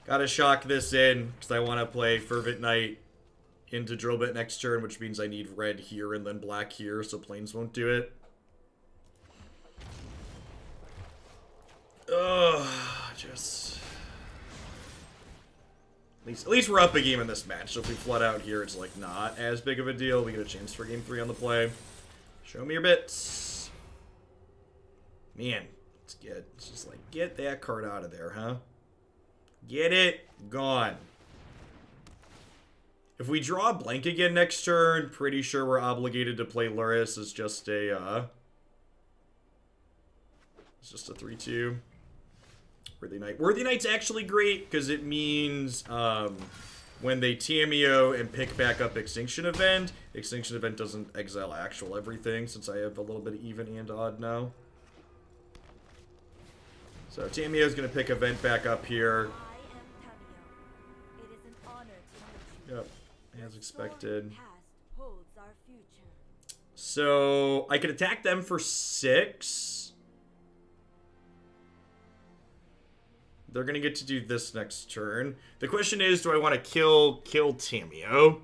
Gotta shock this in, because I want to play Fervent Knight into drill bit next turn, which means I need red here and then black here, so planes won't do it. Ugh, just... At least we're up a game in this match, so if we flood out here, it's like not as big of a deal. We get a chance for game 3 on the play. Show me your bits. Man, it's just like, get that card out of there, huh? Get it gone. If we draw a blank again next turn, pretty sure we're obligated to play Lurrus as just a, it's just a 3-2. Worthy Knight. Worthy Knight's actually great, because it means, when they Tamiyo and pick back up Extinction Event doesn't exile actual everything, since I have a little bit of even and odd now. So Tamiyo's gonna pick Event back up here. Yep, as expected. So I could attack them for 6. They're gonna get to do this next turn. The question is, do I want to kill Tamiyo?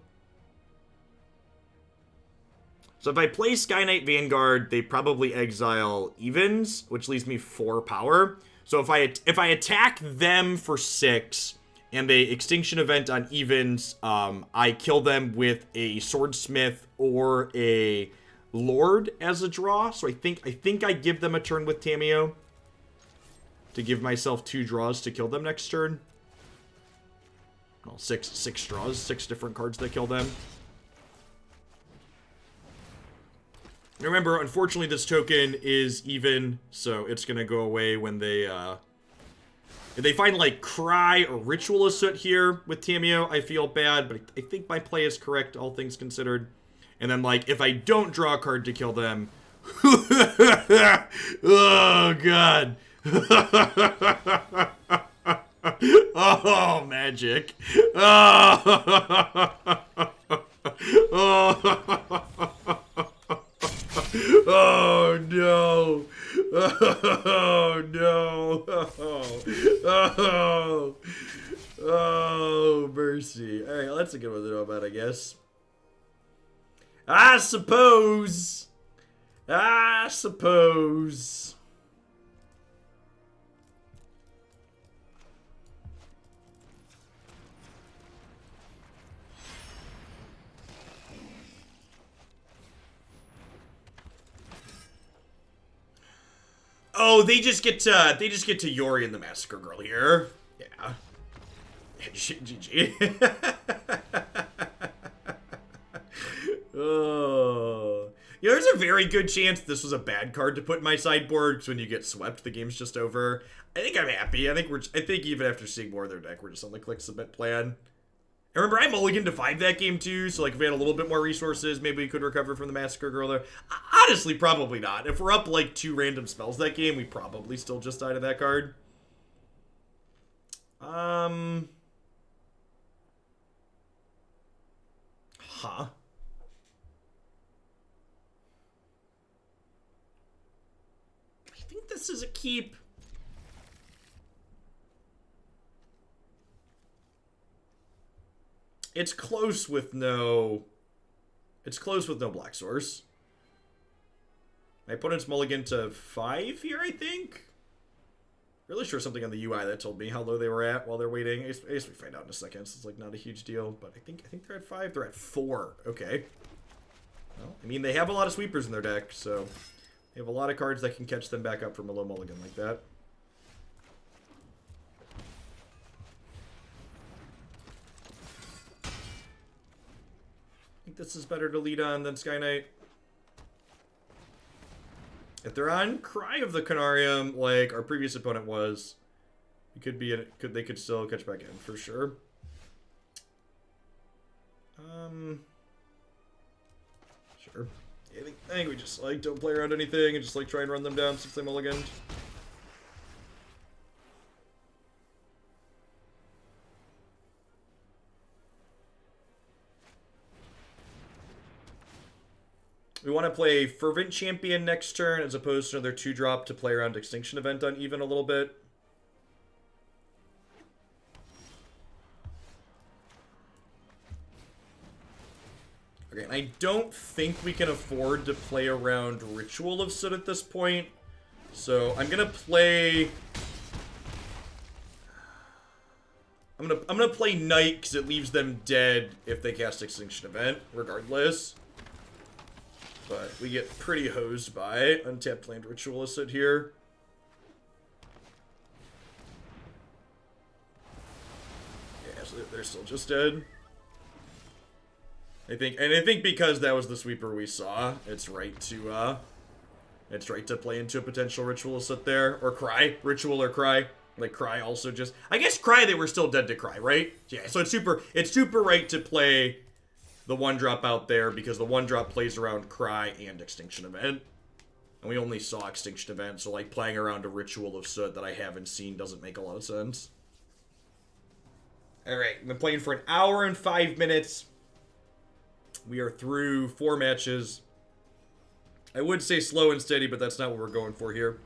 So if I play Skyknight Vanguard, they probably exile Evens, which leaves me 4 power. So if I attack them for 6 and they Extinction Event on Evens, I kill them with a Swordsmith or a Lord as a draw. So I think I give them a turn with Tamiyo to give myself 2 draws to kill them next turn. Well, 6 draws, 6 different cards that kill them. And remember, unfortunately, this token is even, so it's gonna go away when they, if they find, like, Cry or Ritual Assoot here with Tamiyo, I feel bad, but I think my play is correct, all things considered. And then, like, if I don't draw a card to kill them, oh, God. Oh, magic. Oh. Oh. really know about, I guess. I suppose. I suppose. Oh, they just get to Yori and the Massacre Girl here. Yeah. GG. Oh. You know, there's a very good chance this was a bad card to put in my sideboard, because when you get swept, the game's just over. I think I'm happy. I think even after seeing more of their deck, we're just on the click submit plan. And remember, I mulliganed to 5 that game too, so like if we had a little bit more resources, maybe we could recover from the Massacre Girl there. Honestly, probably not. If we're up like 2 random spells that game, we probably still just die to that card. Huh. I think this is a keep. It's close with no... It's close with no black source. My opponent's mulligan to 5 here, I think? Really sure something on the UI that told me how low they were at while they're waiting. I guess we find out in a second, so it's like not a huge deal. But I think they're at 5. They're at 4. Okay. Well, I mean, they have a lot of sweepers in their deck, so they have a lot of cards that can catch them back up from a low mulligan like that. I think this is better to lead on than Skyknight. If they're on Cry of the Canarium, like our previous opponent was, it could be they could still catch back in for sure. Sure. I think we just like don't play around anything and just like try and run them down since they mulliganed. We want to play Fervent Champion next turn as opposed to another 2-drop to play around Extinction Event on even a little bit. Okay, and I don't think we can afford to play around Ritual of Soot at this point. So I'm gonna play... I'm gonna play Knight because it leaves them dead if they cast Extinction Event, regardless. But we get pretty hosed by untapped land Ritualist here. Yeah, so they're still just dead. I think because that was the sweeper we saw, it's right to play into a potential Ritualist there. Or Cry. Ritual or Cry. Like Cry also just... I guess Cry they were still dead to Cry, right? Yeah, so it's super right to play the 1-drop out there because the 1-drop plays around Cry and Extinction Event. And we only saw Extinction Event, so like playing around a Ritual of Soot that I haven't seen doesn't make a lot of sense. Alright, I've been playing for an hour and 5 minutes. We are through 4 matches. I would say slow and steady, but that's not what we're going for here.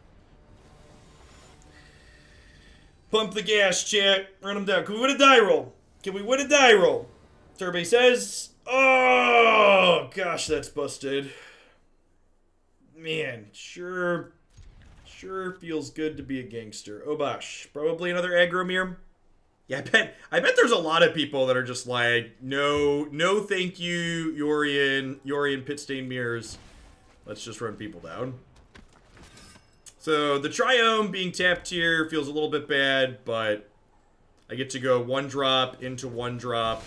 Pump the gas, chat. Run them down. Can we win a die roll? Can we win a die roll? Survey says... Oh, gosh, that's busted. Man, sure feels good to be a gangster. Oh, gosh. Probably another aggro mirror. Yeah, I bet there's a lot of people that are just like, no thank you, Yorian Pitstained Mirrors. Let's just run people down. So, the Triome being tapped here feels a little bit bad, but I get to go 1-drop into 1-drop.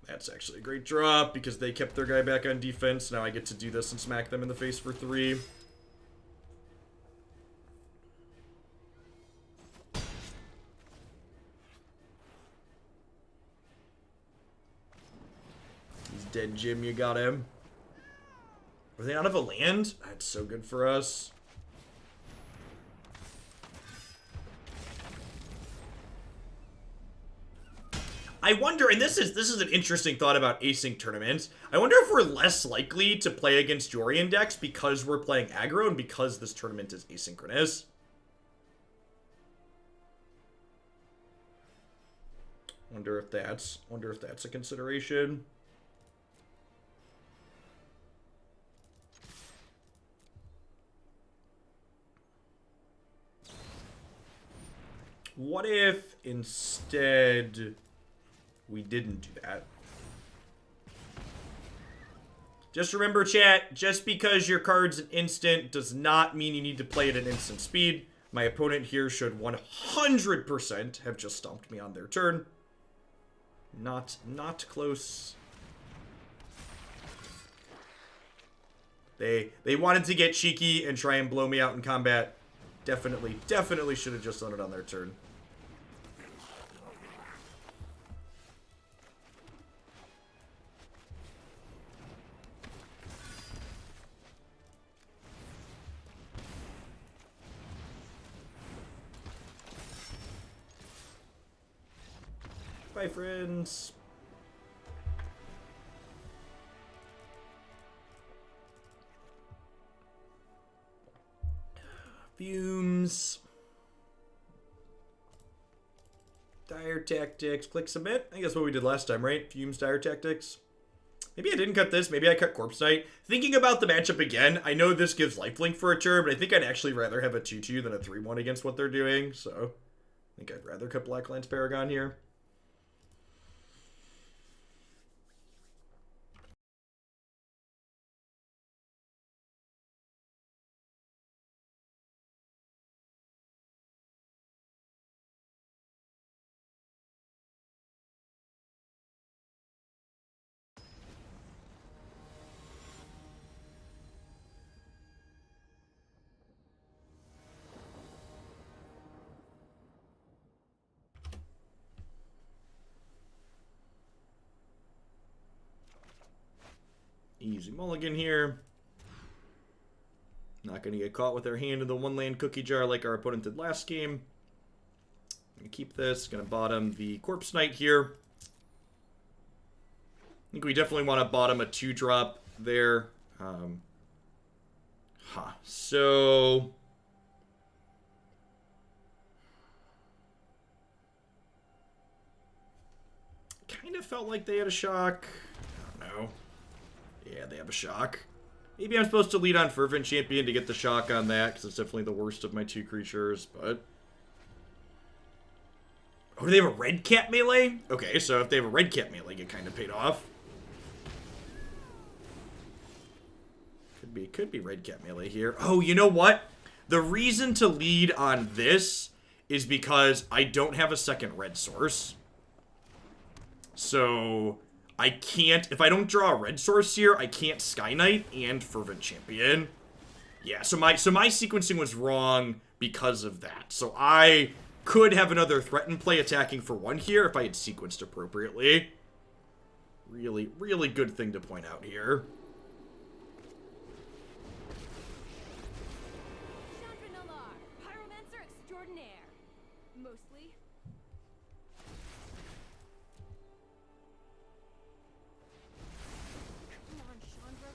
That's actually a great drop because they kept their guy back on defense. Now I get to do this and smack them in the face for 3. He's dead, Jim. You got him. Were they out of a land? That's so good for us. I wonder, and this is an interesting thought about async tournaments. I wonder if we're less likely to play against Yorian decks because we're playing aggro and because this tournament is asynchronous. Wonder if that's a consideration. What if instead we didn't do that? Just remember, chat, just because your card's an instant does not mean you need to play at an instant speed. My opponent here should 100% have just stomped me on their turn. Not close. They wanted to get cheeky and try and blow me out in combat. Definitely should have just done it on their turn. Bye, friends. Fumes. Dire Tactics. Click submit. I think that's what we did last time, right? Fumes, Dire Tactics. Maybe I didn't cut this. Maybe I cut Corpse Knight. Thinking about the matchup again, I know this gives lifelink for a turn, but I think I'd actually rather have a 2-2 than a 3-1 against what they're doing. So I think I'd rather cut Blacklance Paragon here. Easy mulligan here. Not going to get caught with our hand in the one-land cookie jar like our opponent did last game. Going to keep this. Going to bottom the Corpse Knight here. I think we definitely want to bottom a 2-drop there. So kind of felt like they had a shock. I don't know. Yeah, they have a shock. Maybe I'm supposed to lead on Fervent Champion to get the shock on that, because it's definitely the worst of my 2 creatures, but... Oh, do they have a red cat melee? Okay, so if they have a red cat melee, it kind of paid off. Could be red cat melee here. Oh, you know what? The reason to lead on this is because I don't have a second red source. So... I can't, if I don't draw a red source here, I can't Skyknight and Fervent Champion. Yeah, so my sequencing was wrong because of that. So I could have another threat in play attacking for 1 here if I had sequenced appropriately. Really, really good thing to point out here. Pyromancer extraordinaire. Mostly.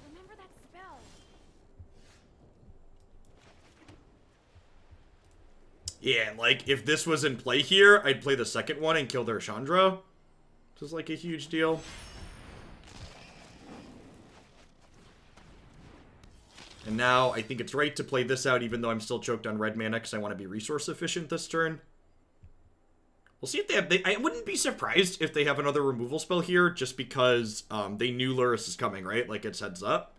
Remember that spell. Yeah, like, if this was in play here, I'd play the second one and kill their Chandra. Which is, like, a huge deal. And now, I think it's right to play this out, even though I'm still choked on red mana, because I want to be resource efficient this turn. We'll see if they have... I wouldn't be surprised if they have another removal spell here, just because they knew Lurrus is coming, right? Like, it's heads up.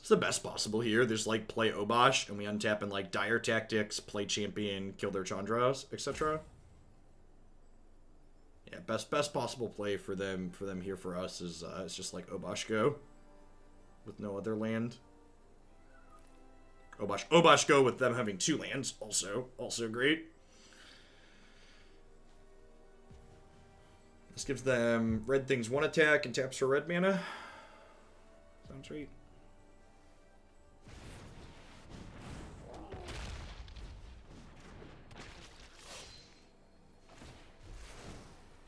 It's the best possible here. There's, like, play Obosh, and we untap and, like, Dire Tactics, play Champion, kill their Chandras, etc. Yeah, best possible play for them here for us is just, like, Obosh go. With no other land. Obosh go with them having 2 lands, also great. This gives them red things 1 attack and taps for red mana. Sounds right.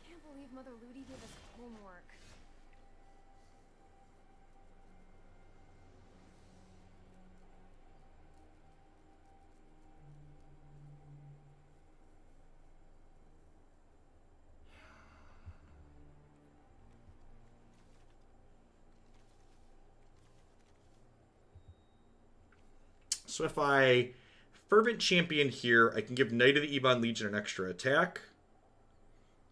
Can't believe Mother Ludi gave us homework. So if I Fervent Champion here, I can give Knight of the Ebon Legion an extra attack.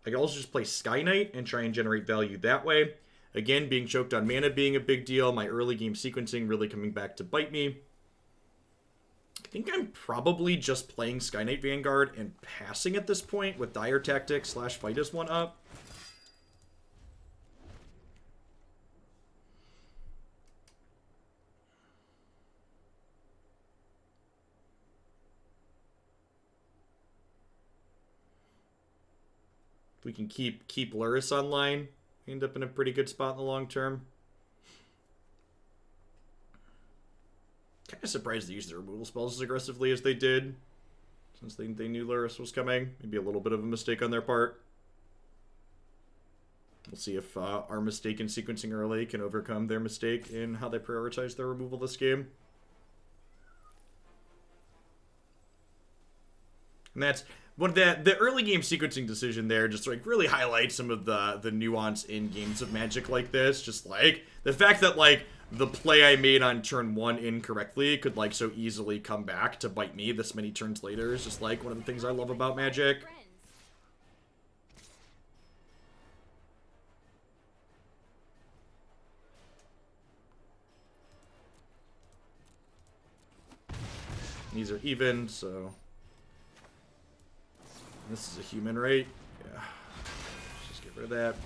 I can also just play Skyknight and try and generate value that way. Again, being choked on mana being a big deal. My early game sequencing really coming back to bite me. I think I'm probably just playing Skyknight Vanguard and passing at this point with Dire Tactics / Fight as 1 up. If we can keep Lurrus online, we end up in a pretty good spot in the long term. Kind of surprised they used the removal spells as aggressively as they did, since they knew Lurrus was coming. Maybe a little bit of a mistake on their part. We'll see if our mistake in sequencing early can overcome their mistake in how they prioritize their removal this game. And that's what the early game sequencing decision there just like really highlights some of the nuance in games of Magic like this. Just like the fact that like the play I made on turn 1 incorrectly could like so easily come back to bite me this many turns later is just like one of the things I love about Magic. These are even, so this is a human, right? Yeah. Let's just get rid of that.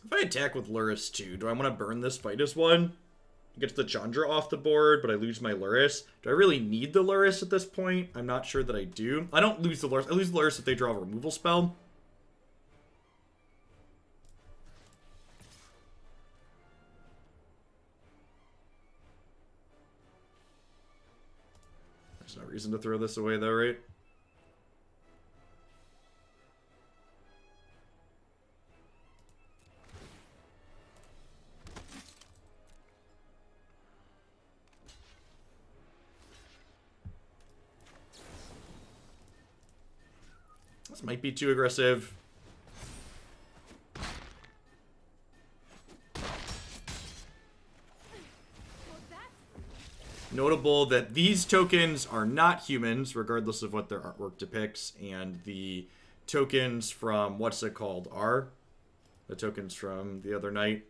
If I attack with Lurrus too, do I want to burn this fight as 1? Gets the Chandra off the board, but I lose my Lurrus. Do I really need the Lurrus at this point? I'm not sure that I do. I don't lose the Lurrus. I lose the Lurrus if they draw a removal spell. There's no reason to throw this away though, right? This might be too aggressive. Notable that these tokens are not humans, regardless of what their artwork depicts, and the tokens from, what's it called, are the tokens from the other night.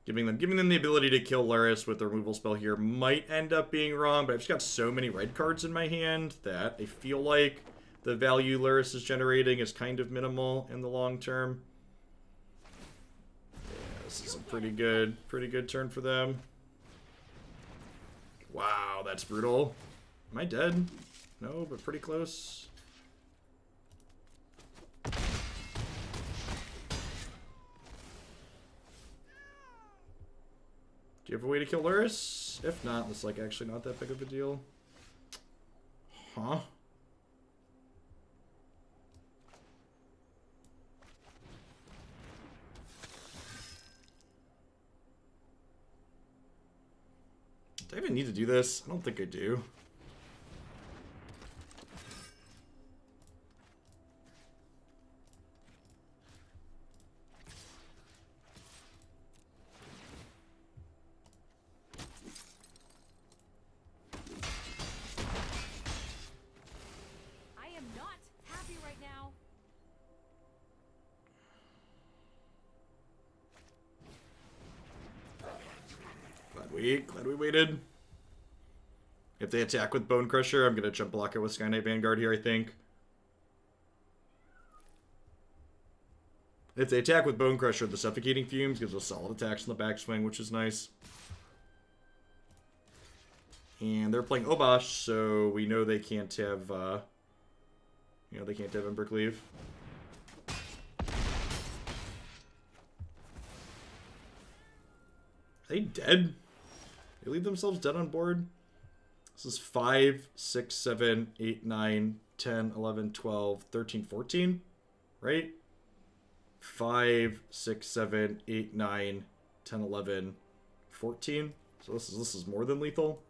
Giving them the ability to kill Lurrus with the removal spell here might end up being wrong, but I've just got so many red cards in my hand that I feel like the value Lurrus is generating is kind of minimal in the long term. Yeah, this is a pretty good turn for them. Wow, that's brutal. Am I dead? No, but pretty close. Do you have a way to kill Lurrus? If not, it's like actually not that big of a deal. Huh? Do I even need to do this? I don't think I do. I am not happy right now. Glad we waited. If they attack with Bone Crusher, I'm gonna jump block it with Skyknight Vanguard here, I think. If they attack with Bone Crusher, the Suffocating Fumes gives us solid attacks in the backswing, which is nice. And they're playing Obosh, so we know they can't have, they can't have Ember Cleave. Are they dead? They leave themselves dead on board? This is 5, 6, 7, 8, 9, 10, 11, 12, 13, 14, right? 5, 6, 7, 8, 9, 10, 11, 14. So this is more than lethal.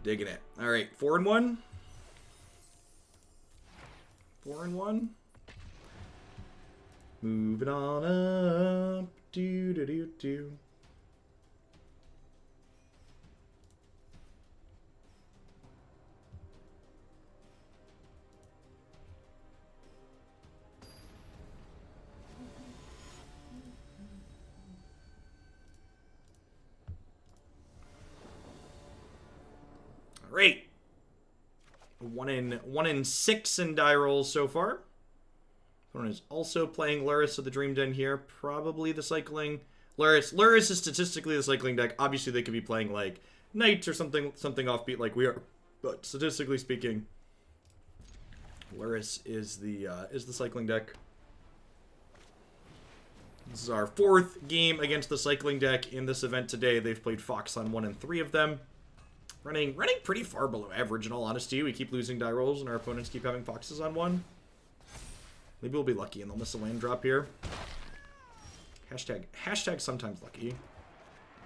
Digging it. All right, 4 and 1. 4 and 1. Moving on up. Do do do do. All right. 1 in 6 in die rolls so far. Opponent is also playing Lurrus of the Dream Den here. Probably the cycling. Lurrus is statistically the cycling deck. Obviously, they could be playing like Knights or something offbeat like we are. But statistically speaking, Lurrus is the cycling deck. This is our 4th game against the cycling deck in this event today. They've played Fox on 1 and 3 of them. Running pretty far below average, in all honesty. We keep losing die rolls, and our opponents keep having Foxes on 1. Maybe we'll be lucky, and they'll miss a land drop here. Hashtag sometimes lucky.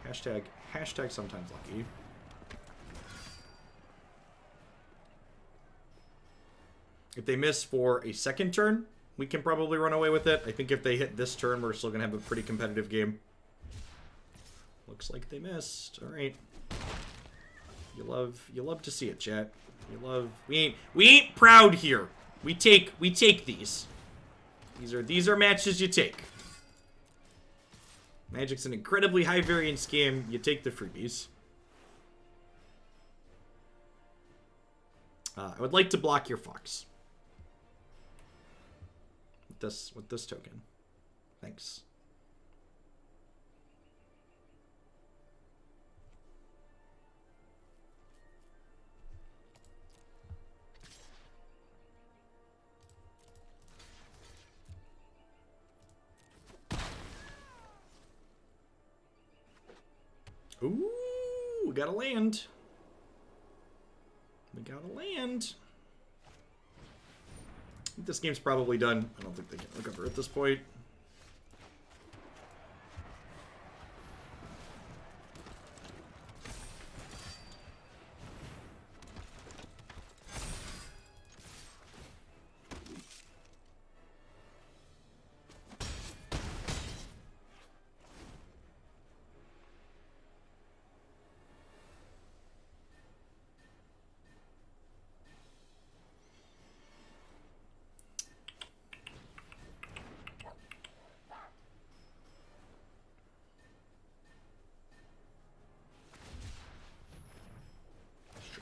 Hashtag sometimes lucky. If they miss for a second turn, we can probably run away with it. I think if they hit this turn, we're still going to have a pretty competitive game. Looks like they missed. All right. You love to see it, chat. We ain't proud here. We take these. These are matches you take. Magic's an incredibly high variance game. You take the freebies. I would like to block your Fox. With this token. Thanks. Ooh, we got a land. We got a land. I think this game's probably done. I don't think they can recover at this point.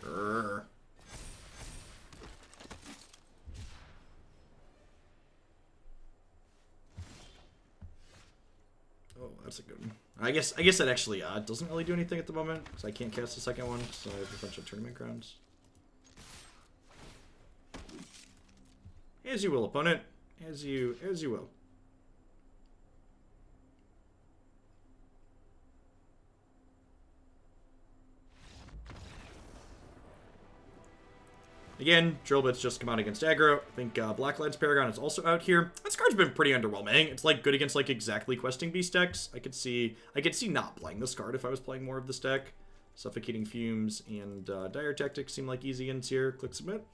Sure. Oh, that's a good one. I guess that actually doesn't really do anything at the moment because I can't cast the second one, so I have a bunch of tournament crowns. As you will, opponent. As you will. Again, Drill Bits just come out against aggro. I think Blacklance Paragon is also out here. This card's been pretty underwhelming. It's like good against like exactly Questing Beast decks. I could see not playing this card if I was playing more of this deck. Suffocating Fumes and Dire Tactics seem like easy ends here. Click submit.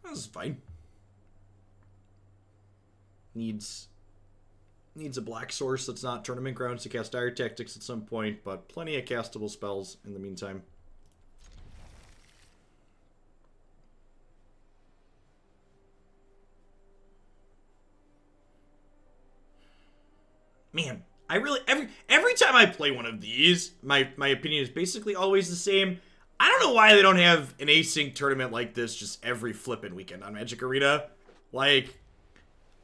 This is fine. Needs a black source that's not Tournament Grounds to cast Dire Tactics at some point, but plenty of castable spells in the meantime. Man, I really every time I play one of these, my opinion is basically always the same. I don't know why they don't have an async tournament like this just every flippin' weekend on Magic Arena. Like,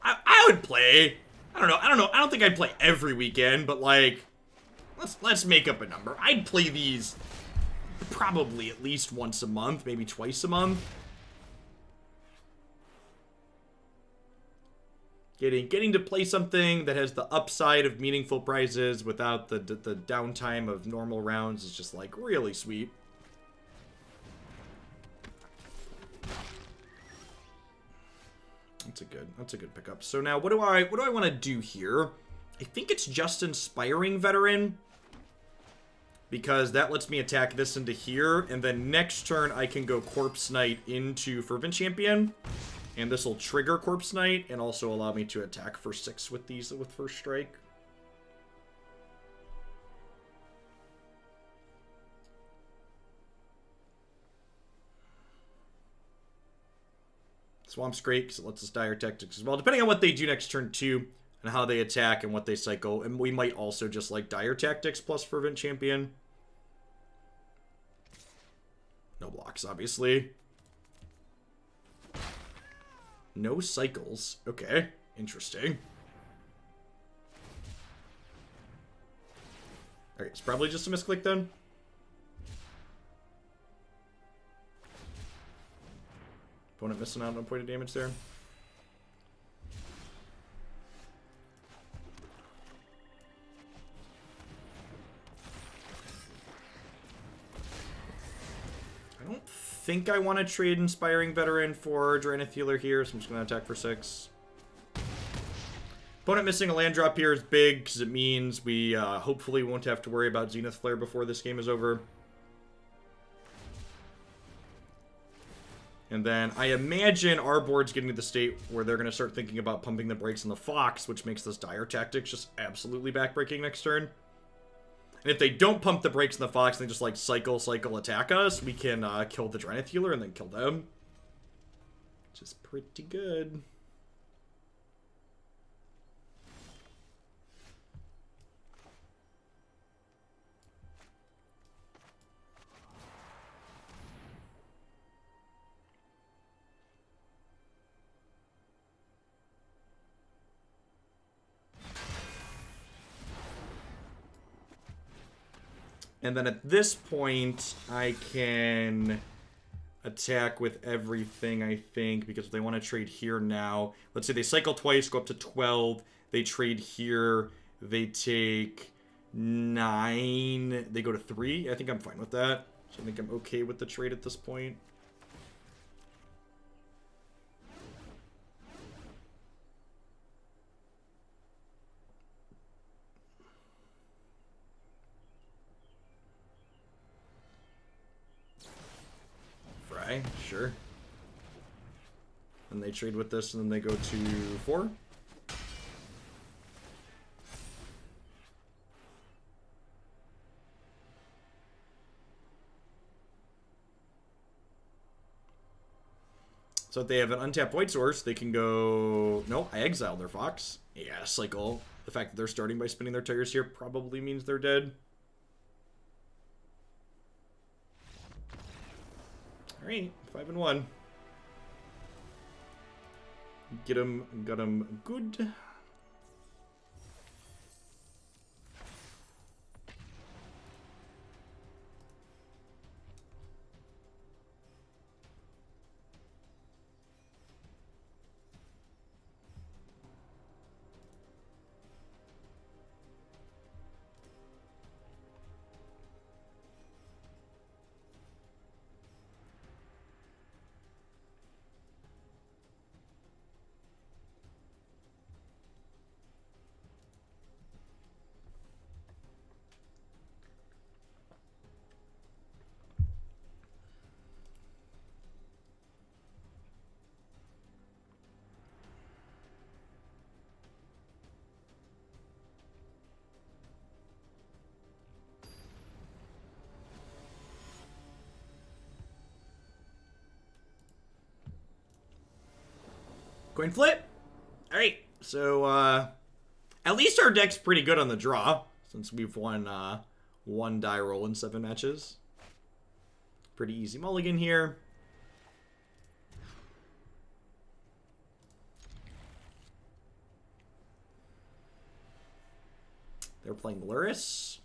I would play. I don't know. I don't think I'd play every weekend, but like, let's make up a number. I'd play these probably at least once a month, maybe twice a month. Getting to play something that has the upside of meaningful prizes without the downtime of normal rounds is just like really sweet. That's a good pickup. So now what do I want to do here? I think it's just Inspiring Veteran, because that lets me attack this into here, and then next turn I can go Corpse Knight into Fervent Champion, and this will trigger Corpse Knight and also allow me to attack for 6 with these with First Strike. Swamp's great because it lets us Dire Tactics as well, depending on what they do next turn too, and how they attack and what they cycle. And we might also just like Dire Tactics plus Fervent Champion. No blocks, obviously. No cycles. Okay, interesting. Alright, it's probably just a misclick then. Opponent missing out on a point of damage there. I don't think I want to trade Inspiring Veteran for Draenith Healer here, so I'm just going to attack for 6. Opponent missing a land drop here is big, because it means we hopefully won't have to worry about Zenith Flare before this game is over. And then I imagine our board's getting to the state where they're going to start thinking about pumping the brakes on the Fox, which makes this Dire Tactics just absolutely backbreaking next turn. And if they don't pump the brakes on the Fox, and they just like cycle, attack us, we can kill the Draenith Healer and then kill them. Which is pretty good. And then at this point, I can attack with everything, I think, because if they want to trade here now, let's say they cycle twice, go up to 12, they trade here, they take 9, they go to 3. I think I'm fine with that. So I think I'm okay with the trade at this point. Sure. And they trade with this, and then they go to 4. So if they have an untapped white source, they can go... No, I exile their Fox. Yeah, cycle. The fact that they're starting by spinning their tires here probably means they're dead. Alright, 5-1. Got him good. Coin flip. All right. So at least our deck's pretty good on the draw since we've won one die roll in 7 matches. Pretty easy mulligan here. They're playing Lurrus.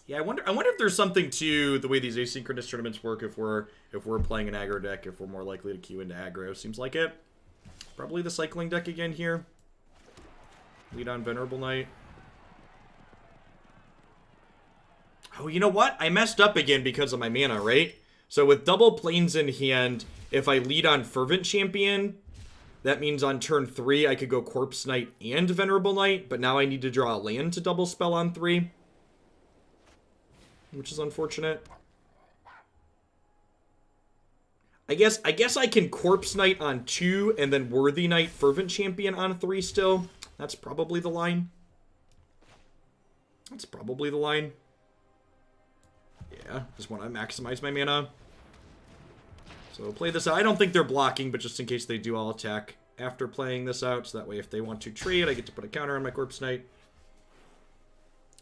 Yeah, I wonder if there's something to the way these asynchronous tournaments work if we're playing an aggro deck, if we're more likely to queue into aggro. Seems like it. Probably the cycling deck again here. Lead on Venerable Knight. Oh, you know what? I messed up again because of my mana, right? So with double planes in hand, if I lead on Fervent Champion, that means on turn 3 I could go Corpse Knight and Venerable Knight, but now I need to draw a land to double spell on 3. Which is unfortunate. I guess I can Corpse Knight on 2 and then Worthy Knight Fervent Champion on 3 still. That's probably the line. That's probably the line. Yeah, just want to maximize my mana. So play this out. I don't think they're blocking, but just in case they do, I'll attack after playing this out. So that way if they want to trade, I get to put a counter on my Corpse Knight.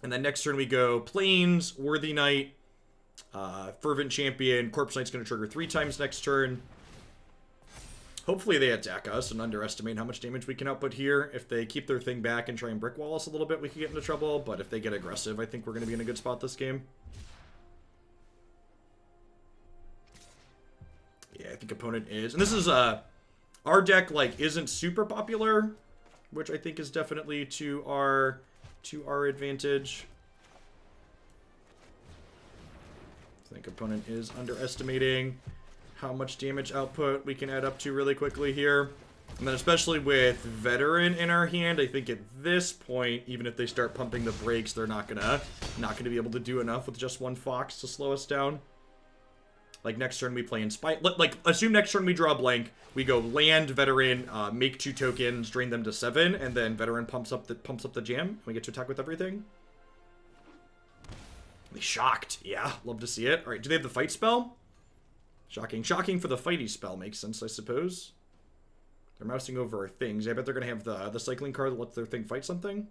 And then next turn we go Plains, Worthy Knight, Fervent Champion. Corpse Knight's going to trigger 3 times next turn. Hopefully they attack us and underestimate how much damage we can output here. If they keep their thing back and try and brick wall us a little bit, we could get into trouble. But if they get aggressive, I think we're going to be in a good spot this game. Yeah, I think opponent is. And this is, our deck, like, isn't super popular, which I think is definitely to our advantage. I think opponent is underestimating how much damage output we can add up to really quickly here. And then especially with Veteran in our hand, I think at this point, even if they start pumping the brakes, they're not gonna be able to do enough with just 1 Fox to slow us down. Like next turn we play in Spite. Like assume next turn we draw a blank. We go land Veteran, make 2 tokens, drain them to 7, and then Veteran pumps up the jam. And we get to attack with everything. They shocked. Yeah, love to see it. All right, do they have the fight spell? Shocking. Shocking for the fighty spell makes sense, I suppose. They're mousing over things. I bet they're gonna have the cycling card that lets their thing fight something.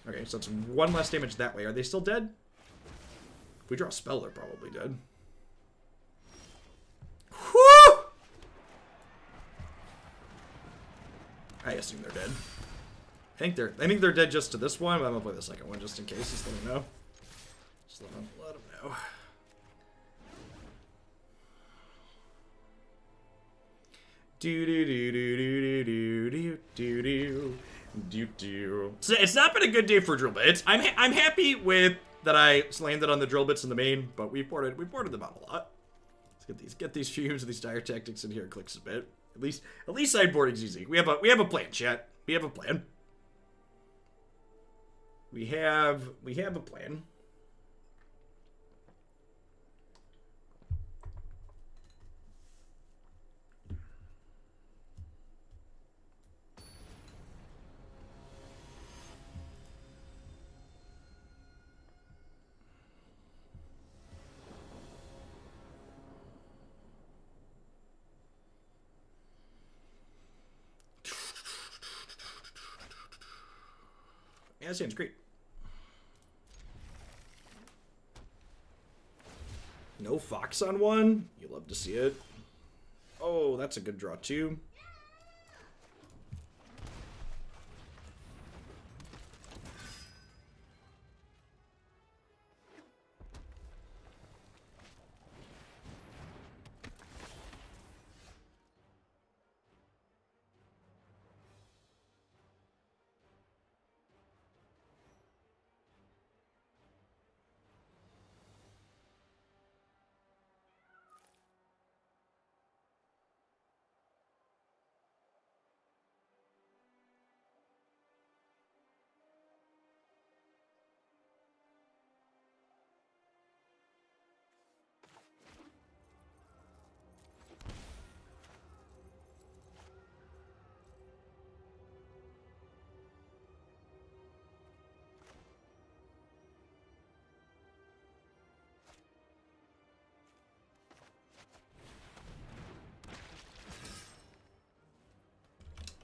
Okay, so it's 1 less damage that way. Are they still dead? If we draw a spell, they're probably dead. Whew! I assume they're dead. I think they're dead just to this one, but I'm gonna play the second one just in case. Just let me know. Just let them know. So it's not been a good day for drill bits. I'm happy with that I landed on the drill bits in the main, but we ported them out a lot. Let's get these fumes and these dire tactics in here. Clicks a bit. At least sideboarding's easy. We have a plan, chat. We have a plan. We have a plan. Yeah, that sounds great. No Fox on 1. You love to see it. Oh, that's a good draw too.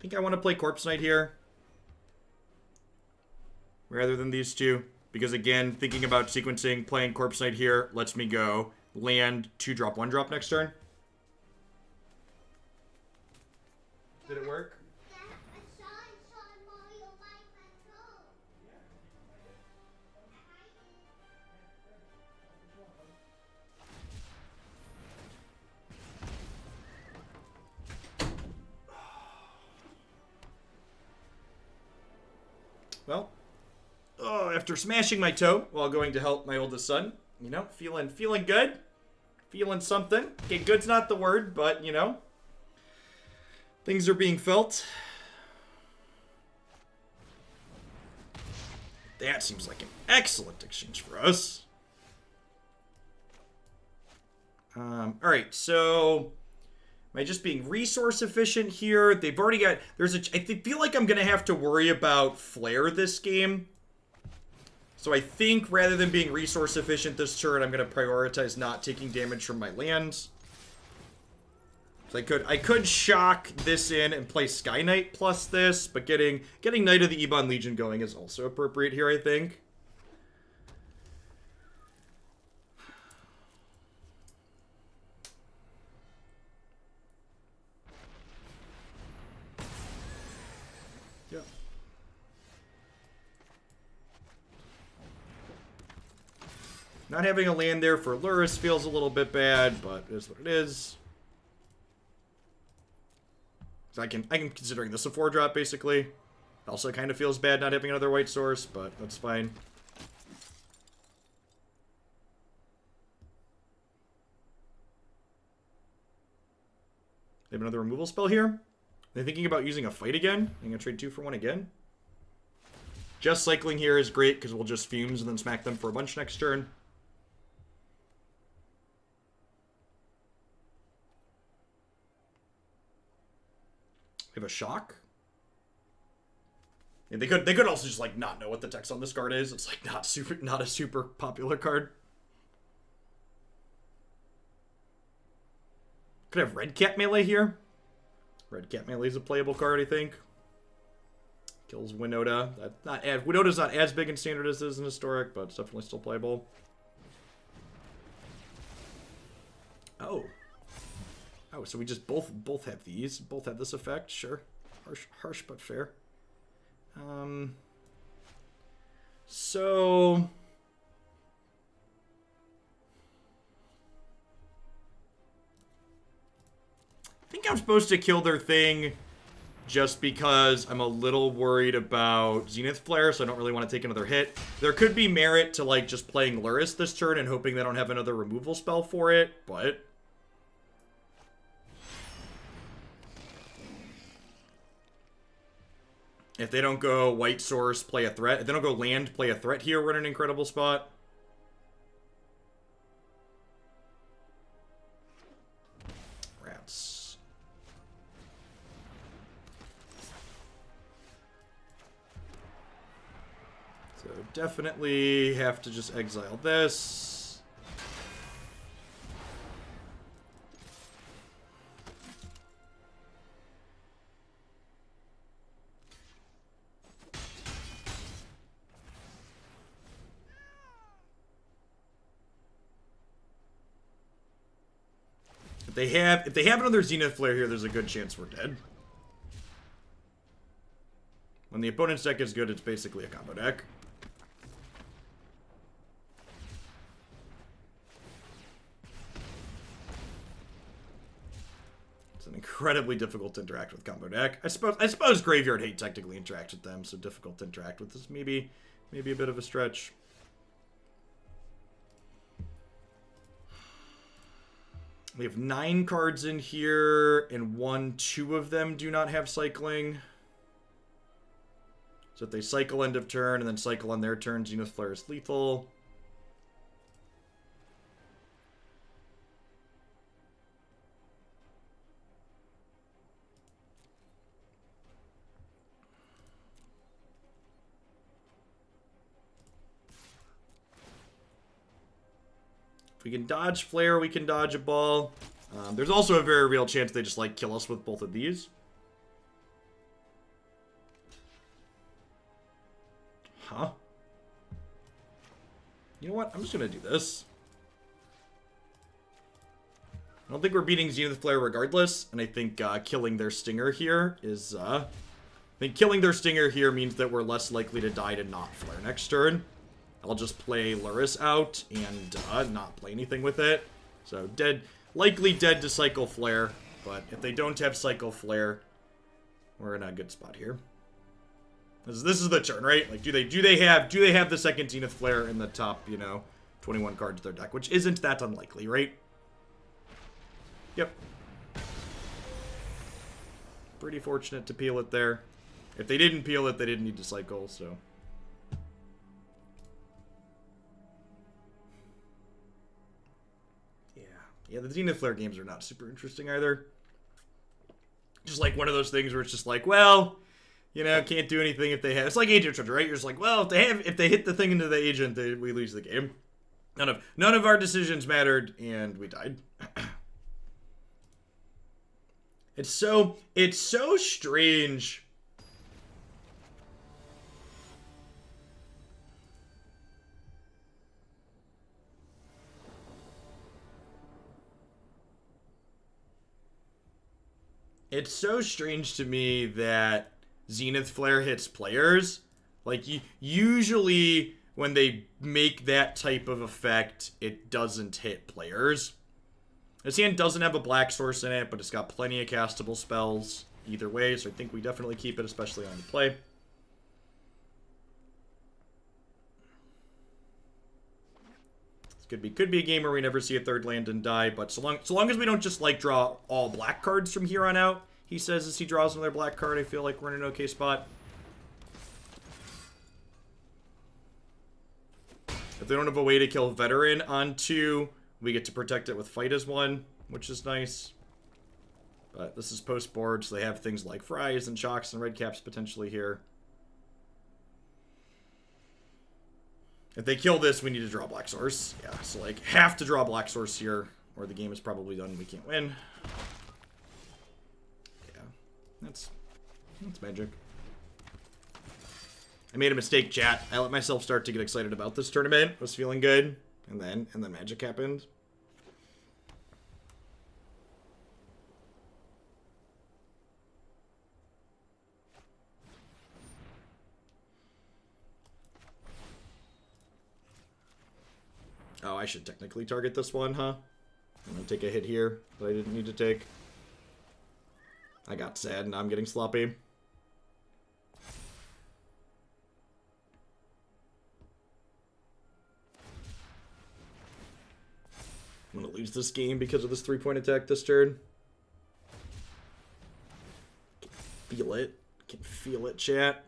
think I want to play Corpse Knight here rather than these two. Because again, thinking about sequencing, playing Corpse Knight here lets me go land 2-drop, 1-drop next turn. Did it work? Well, after smashing my toe while going to help my oldest son, you know, feeling good, feeling something. Okay, good's not the word, but you know, things are being felt. That seems like an excellent exchange for us. All right, so am I just being resource efficient here? They've already got, I feel like I'm gonna have to worry about Flare this game. So I think rather than being resource efficient this turn, I'm gonna prioritize not taking damage from my lands. So I could shock this in and play Skyknight plus this, but getting Knight of the Ebon Legion going is also appropriate here, I think. Yep. Not having a land there for Lurrus feels a little bit bad, but it is what it is. So I can considering this a 4-drop basically. Also kind of feels bad not having another white source, but that's fine. They have another removal spell here. They're thinking about using a fight again. I'm gonna trade 2 for 1 again. Just cycling here is great because we'll just fumes and then smack them for a bunch next turn. We have a shock. And they could also just like not know what the text on this card is. It's like not a super popular card. Could have Red Cat Melee here. Red Cat Melee is a playable card, I think. Kills Winota. Winota's not as big in standard as it is in historic, but it's definitely still playable. Oh. Oh, so we just both have these. Both have this effect. Sure. Harsh but fair. So I think I'm supposed to kill their thing just because I'm a little worried about Zenith Flare, so I don't really want to take another hit. There could be merit to like just playing Lurrus this turn and hoping they don't have another removal spell for it, but if they don't go white source, play a threat. If they don't go land, play a threat here, we're in an incredible spot. Rats. So definitely have to just exile this. If they have another Zenith Flare here, there's a good chance we're dead. When the opponent's deck is good, it's basically a combo deck. It's an incredibly difficult to interact with combo deck. I suppose Graveyard Hate technically interacts with them, so difficult to interact with is maybe a bit of a stretch. We have 9 cards in here, and 2 of them do not have cycling. So if they cycle end of turn and then cycle on their turn, Zenith Flare is lethal. If we can dodge Flare, we can dodge a ball. There's also a very real chance they just like kill us with both of these. Huh? You know what? I'm just gonna do this. I don't think we're beating Zenith Flare regardless, and I think killing their Stinger here is, I think killing their Stinger here means that we're less likely to die to not Flare next turn. I'll just play Lurrus out and not play anything with it. So likely dead to Cycle Flare, but if they don't have Cycle Flare, we're in a good spot here. This is the turn, right? Like, do they have the second Zenith Flare in the top, 21 cards of their deck, which isn't that unlikely, right? Yep. Pretty fortunate to peel it there. If they didn't peel it, they didn't need to cycle, so. Yeah, the Zenith Flare games are not super interesting either. Just like one of those things where it's just like, well, can't do anything if they have. It's like Agent Treasure, right? You're just like, well, if they hit the thing into the agent, we lose the game. None of our decisions mattered, and we died. It's so strange. It's so strange to me that Zenith Flare hits players. Like, usually when they make that type of effect, it doesn't hit players. This hand doesn't have a black source in it, but it's got plenty of castable spells either way, so I think we definitely keep it, especially on the play. This could be a game where we never see a third land and die, but so long as we don't just, like, draw all black cards from here on out, he says as he draws another black card, I feel like we're in an okay spot. If they don't have a way to kill Veteran on 2, we get to protect it with Fight as 1, which is nice. But this is post-board, so they have things like Fries and Shocks and Red Caps potentially here. If they kill this, we need to draw Black Source. Yeah, so like, have to draw Black Source here, or the game is probably done and we can't win. Yeah, that's magic. I made a mistake, chat. I let myself start to get excited about this tournament. I was feeling good, and then magic happened. Oh, I should technically target this one, huh? I'm gonna take a hit here that I didn't need to take. I got sad, and now I'm getting sloppy. I'm gonna lose this game because of this 3-point attack this turn. Can feel it. Can feel it, chat.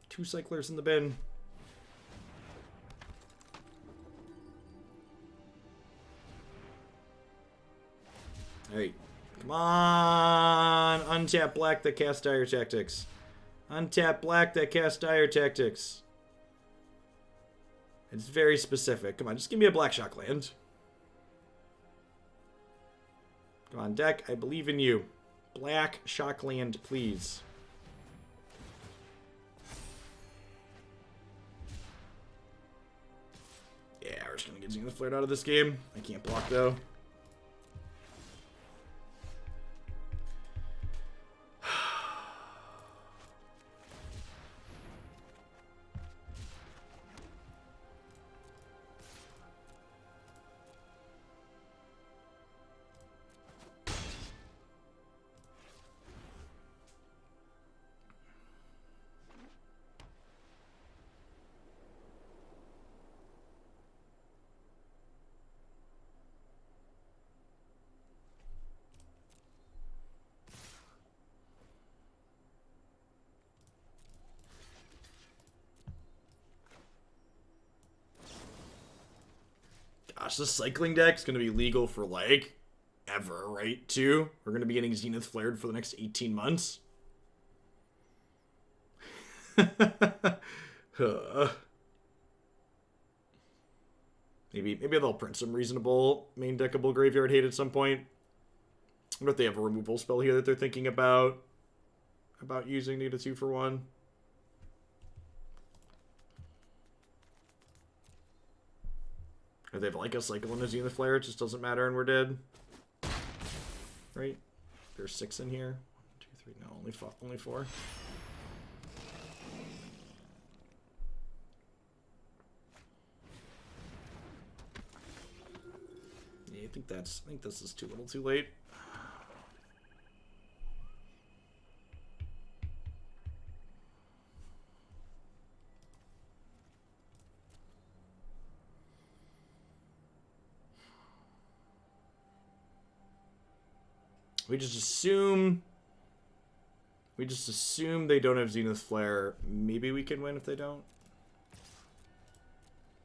Two cyclers in the bin. Alright. Come on! Untap black that cast Dire Tactics. Untap black that cast Dire Tactics. It's very specific. Come on, just give me a black shock land. Come on, deck. I believe in you. Black shock land, please. Yeah, we're just gonna get Zenith Flared out of this game. I can't block though. Gosh, this cycling deck's gonna be legal for, like, forever, right? Too. We're gonna be getting Zenith flared for the next 18 months. Maybe they'll print some reasonable main deckable graveyard hate at some point. I wonder if they have a removal spell here that they're thinking about using. Need a 2-for-1. Or they have like a cycle and a Zenith Flare, it just doesn't matter and we're dead. Right? There's 6 in here. 1, 2, 3, no, only 4. Yeah, I think this is too little too late. We just assume they don't have Zenith Flare. Maybe we can win if they don't.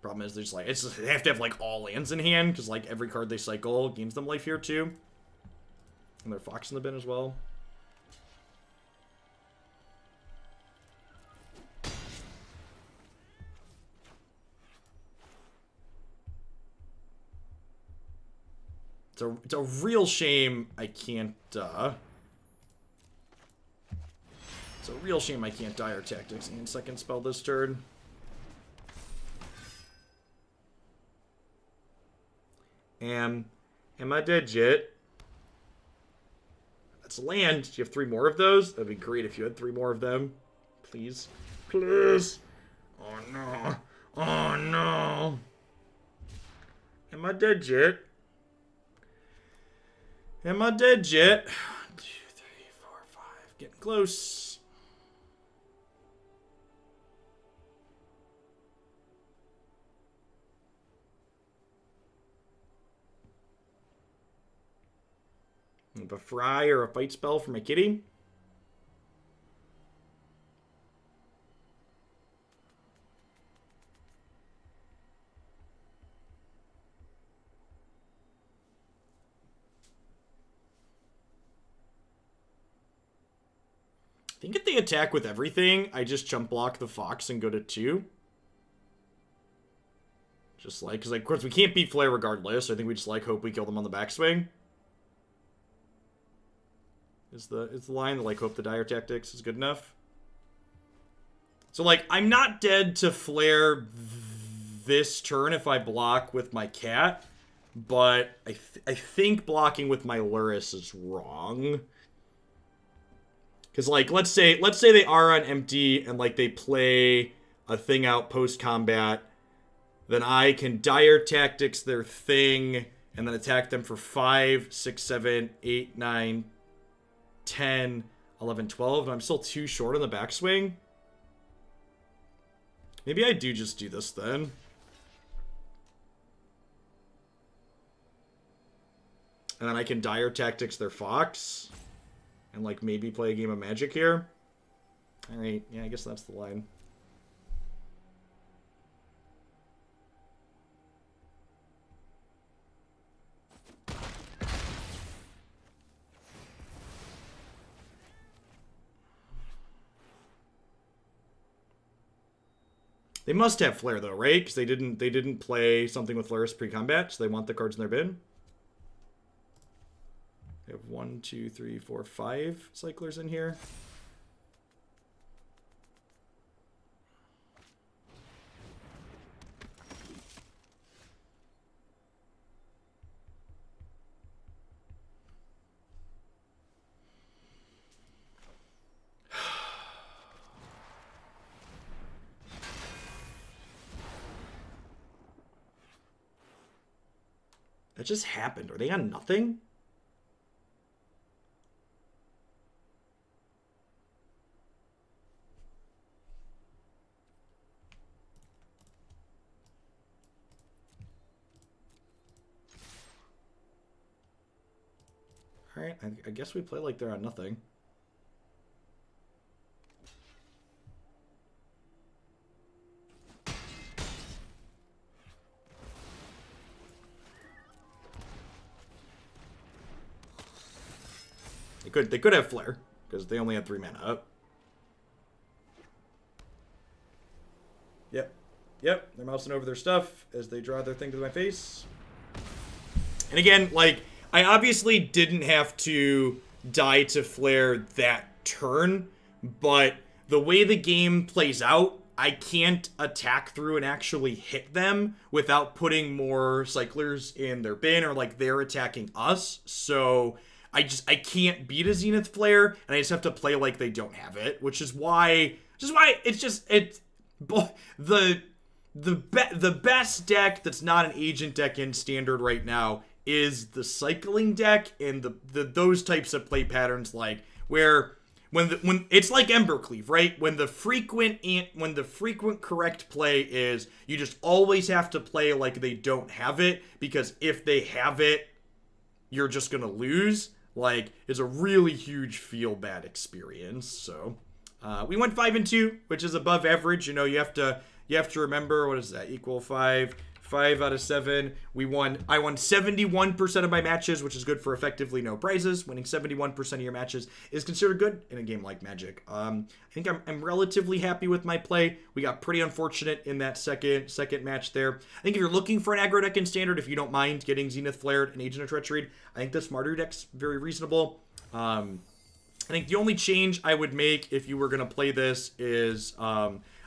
Problem is, they're just like, they have to have like all lands in hand because like every card they cycle gains them life here too. And they're Fox in the bin as well. It's a real shame I can't, it's a real shame I can't Dire Tactics and second spell this turn. Am I dead yet? That's land. Do you have 3 more of those? That'd be great if you had 3 more of them. Please. Please. Oh no. Oh no. Am I dead yet? Am I dead yet? 1, 2, 3, 4, 5. Getting close. A fry or a fight spell for my kitty. I think if they attack with everything, I just jump block the Fox and go to 2. Just like, because like, of course we can't beat Flare regardless. I think we just like hope we kill them on the backswing. Is the line that like hope the Dire Tactics is good enough? So like I'm not dead to Flare this turn if I block with my cat, but I think blocking with my Lurrus is wrong. Cause like let's say they are on empty and like they play a thing out post combat, then I can Dire Tactics their thing and then attack them for 5, 6, 7, 8, 9. 10, 11, 12, and I'm still too short on the backswing. Maybe I do just do this then. And then I can Dire Tactics their Fox. And like maybe play a game of Magic here. Alright, yeah, I guess that's the line. They must have Flare though, right? Because they didn't play something with Lurrus pre-combat, so they want the cards in their bin. We have 1, 2, 3, 4, 5 cyclers in here. That just happened. Are they on nothing? Alright, I guess we play like they're on nothing. They could have Flare, because they only had 3 mana up. Yep. Yep, they're mousing over their stuff as they draw their thing to my face. And again, like, I obviously didn't have to die to Flare that turn, but the way the game plays out, I can't attack through and actually hit them without putting more cyclers in their bin, or like they're attacking us. So I can't beat a Zenith Flare, and I just have to play like they don't have it, which is why it's the best deck that's not an agent deck in Standard right now is the cycling deck, and those types of play patterns, like where when it's like Embercleave, right? When the frequent correct play is you just always have to play like they don't have it, because if they have it, you're just gonna lose. Like, it's a really huge feel bad experience. So we went 5-2, which is above average. You know, you have to remember, what is that, equal 5 out of 7. I won 71% of my matches, which is good for effectively no prizes. Winning 71% of your matches is considered good in a game like Magic. I think I'm relatively happy with my play. We got pretty unfortunate in that second match there. I think if you're looking for an aggro deck in Standard, if you don't mind getting Zenith Flared and Agent of Treachery, I think this Mardu deck's very reasonable. I think the only change I would make if you were going to play this is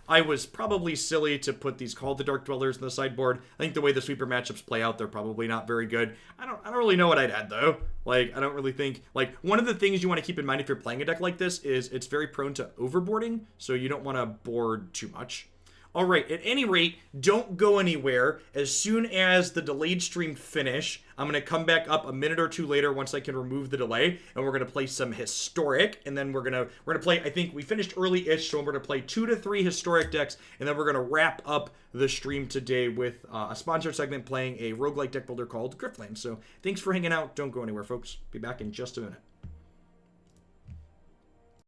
I was probably silly to put these Call the Dark Dwellers in the sideboard. I think the way the sweeper matchups play out, they're probably not very good. I don't really know what I'd add, though. Like, I don't really think... Like, one of the things you want to keep in mind if you're playing a deck like this is it's very prone to overboarding, so you don't want to board too much. All right, at any rate, don't go anywhere. As soon as the delayed stream finish, I'm going to come back up a minute or two later once I can remove the delay, and we're going to play some Historic, and then we're going to play, I think we finished early-ish, so we're going to play 2 to 3 Historic decks, and then we're going to wrap up the stream today with a sponsored segment playing a roguelike deck builder called Griftland. So thanks for hanging out. Don't go anywhere, folks. Be back in just a minute.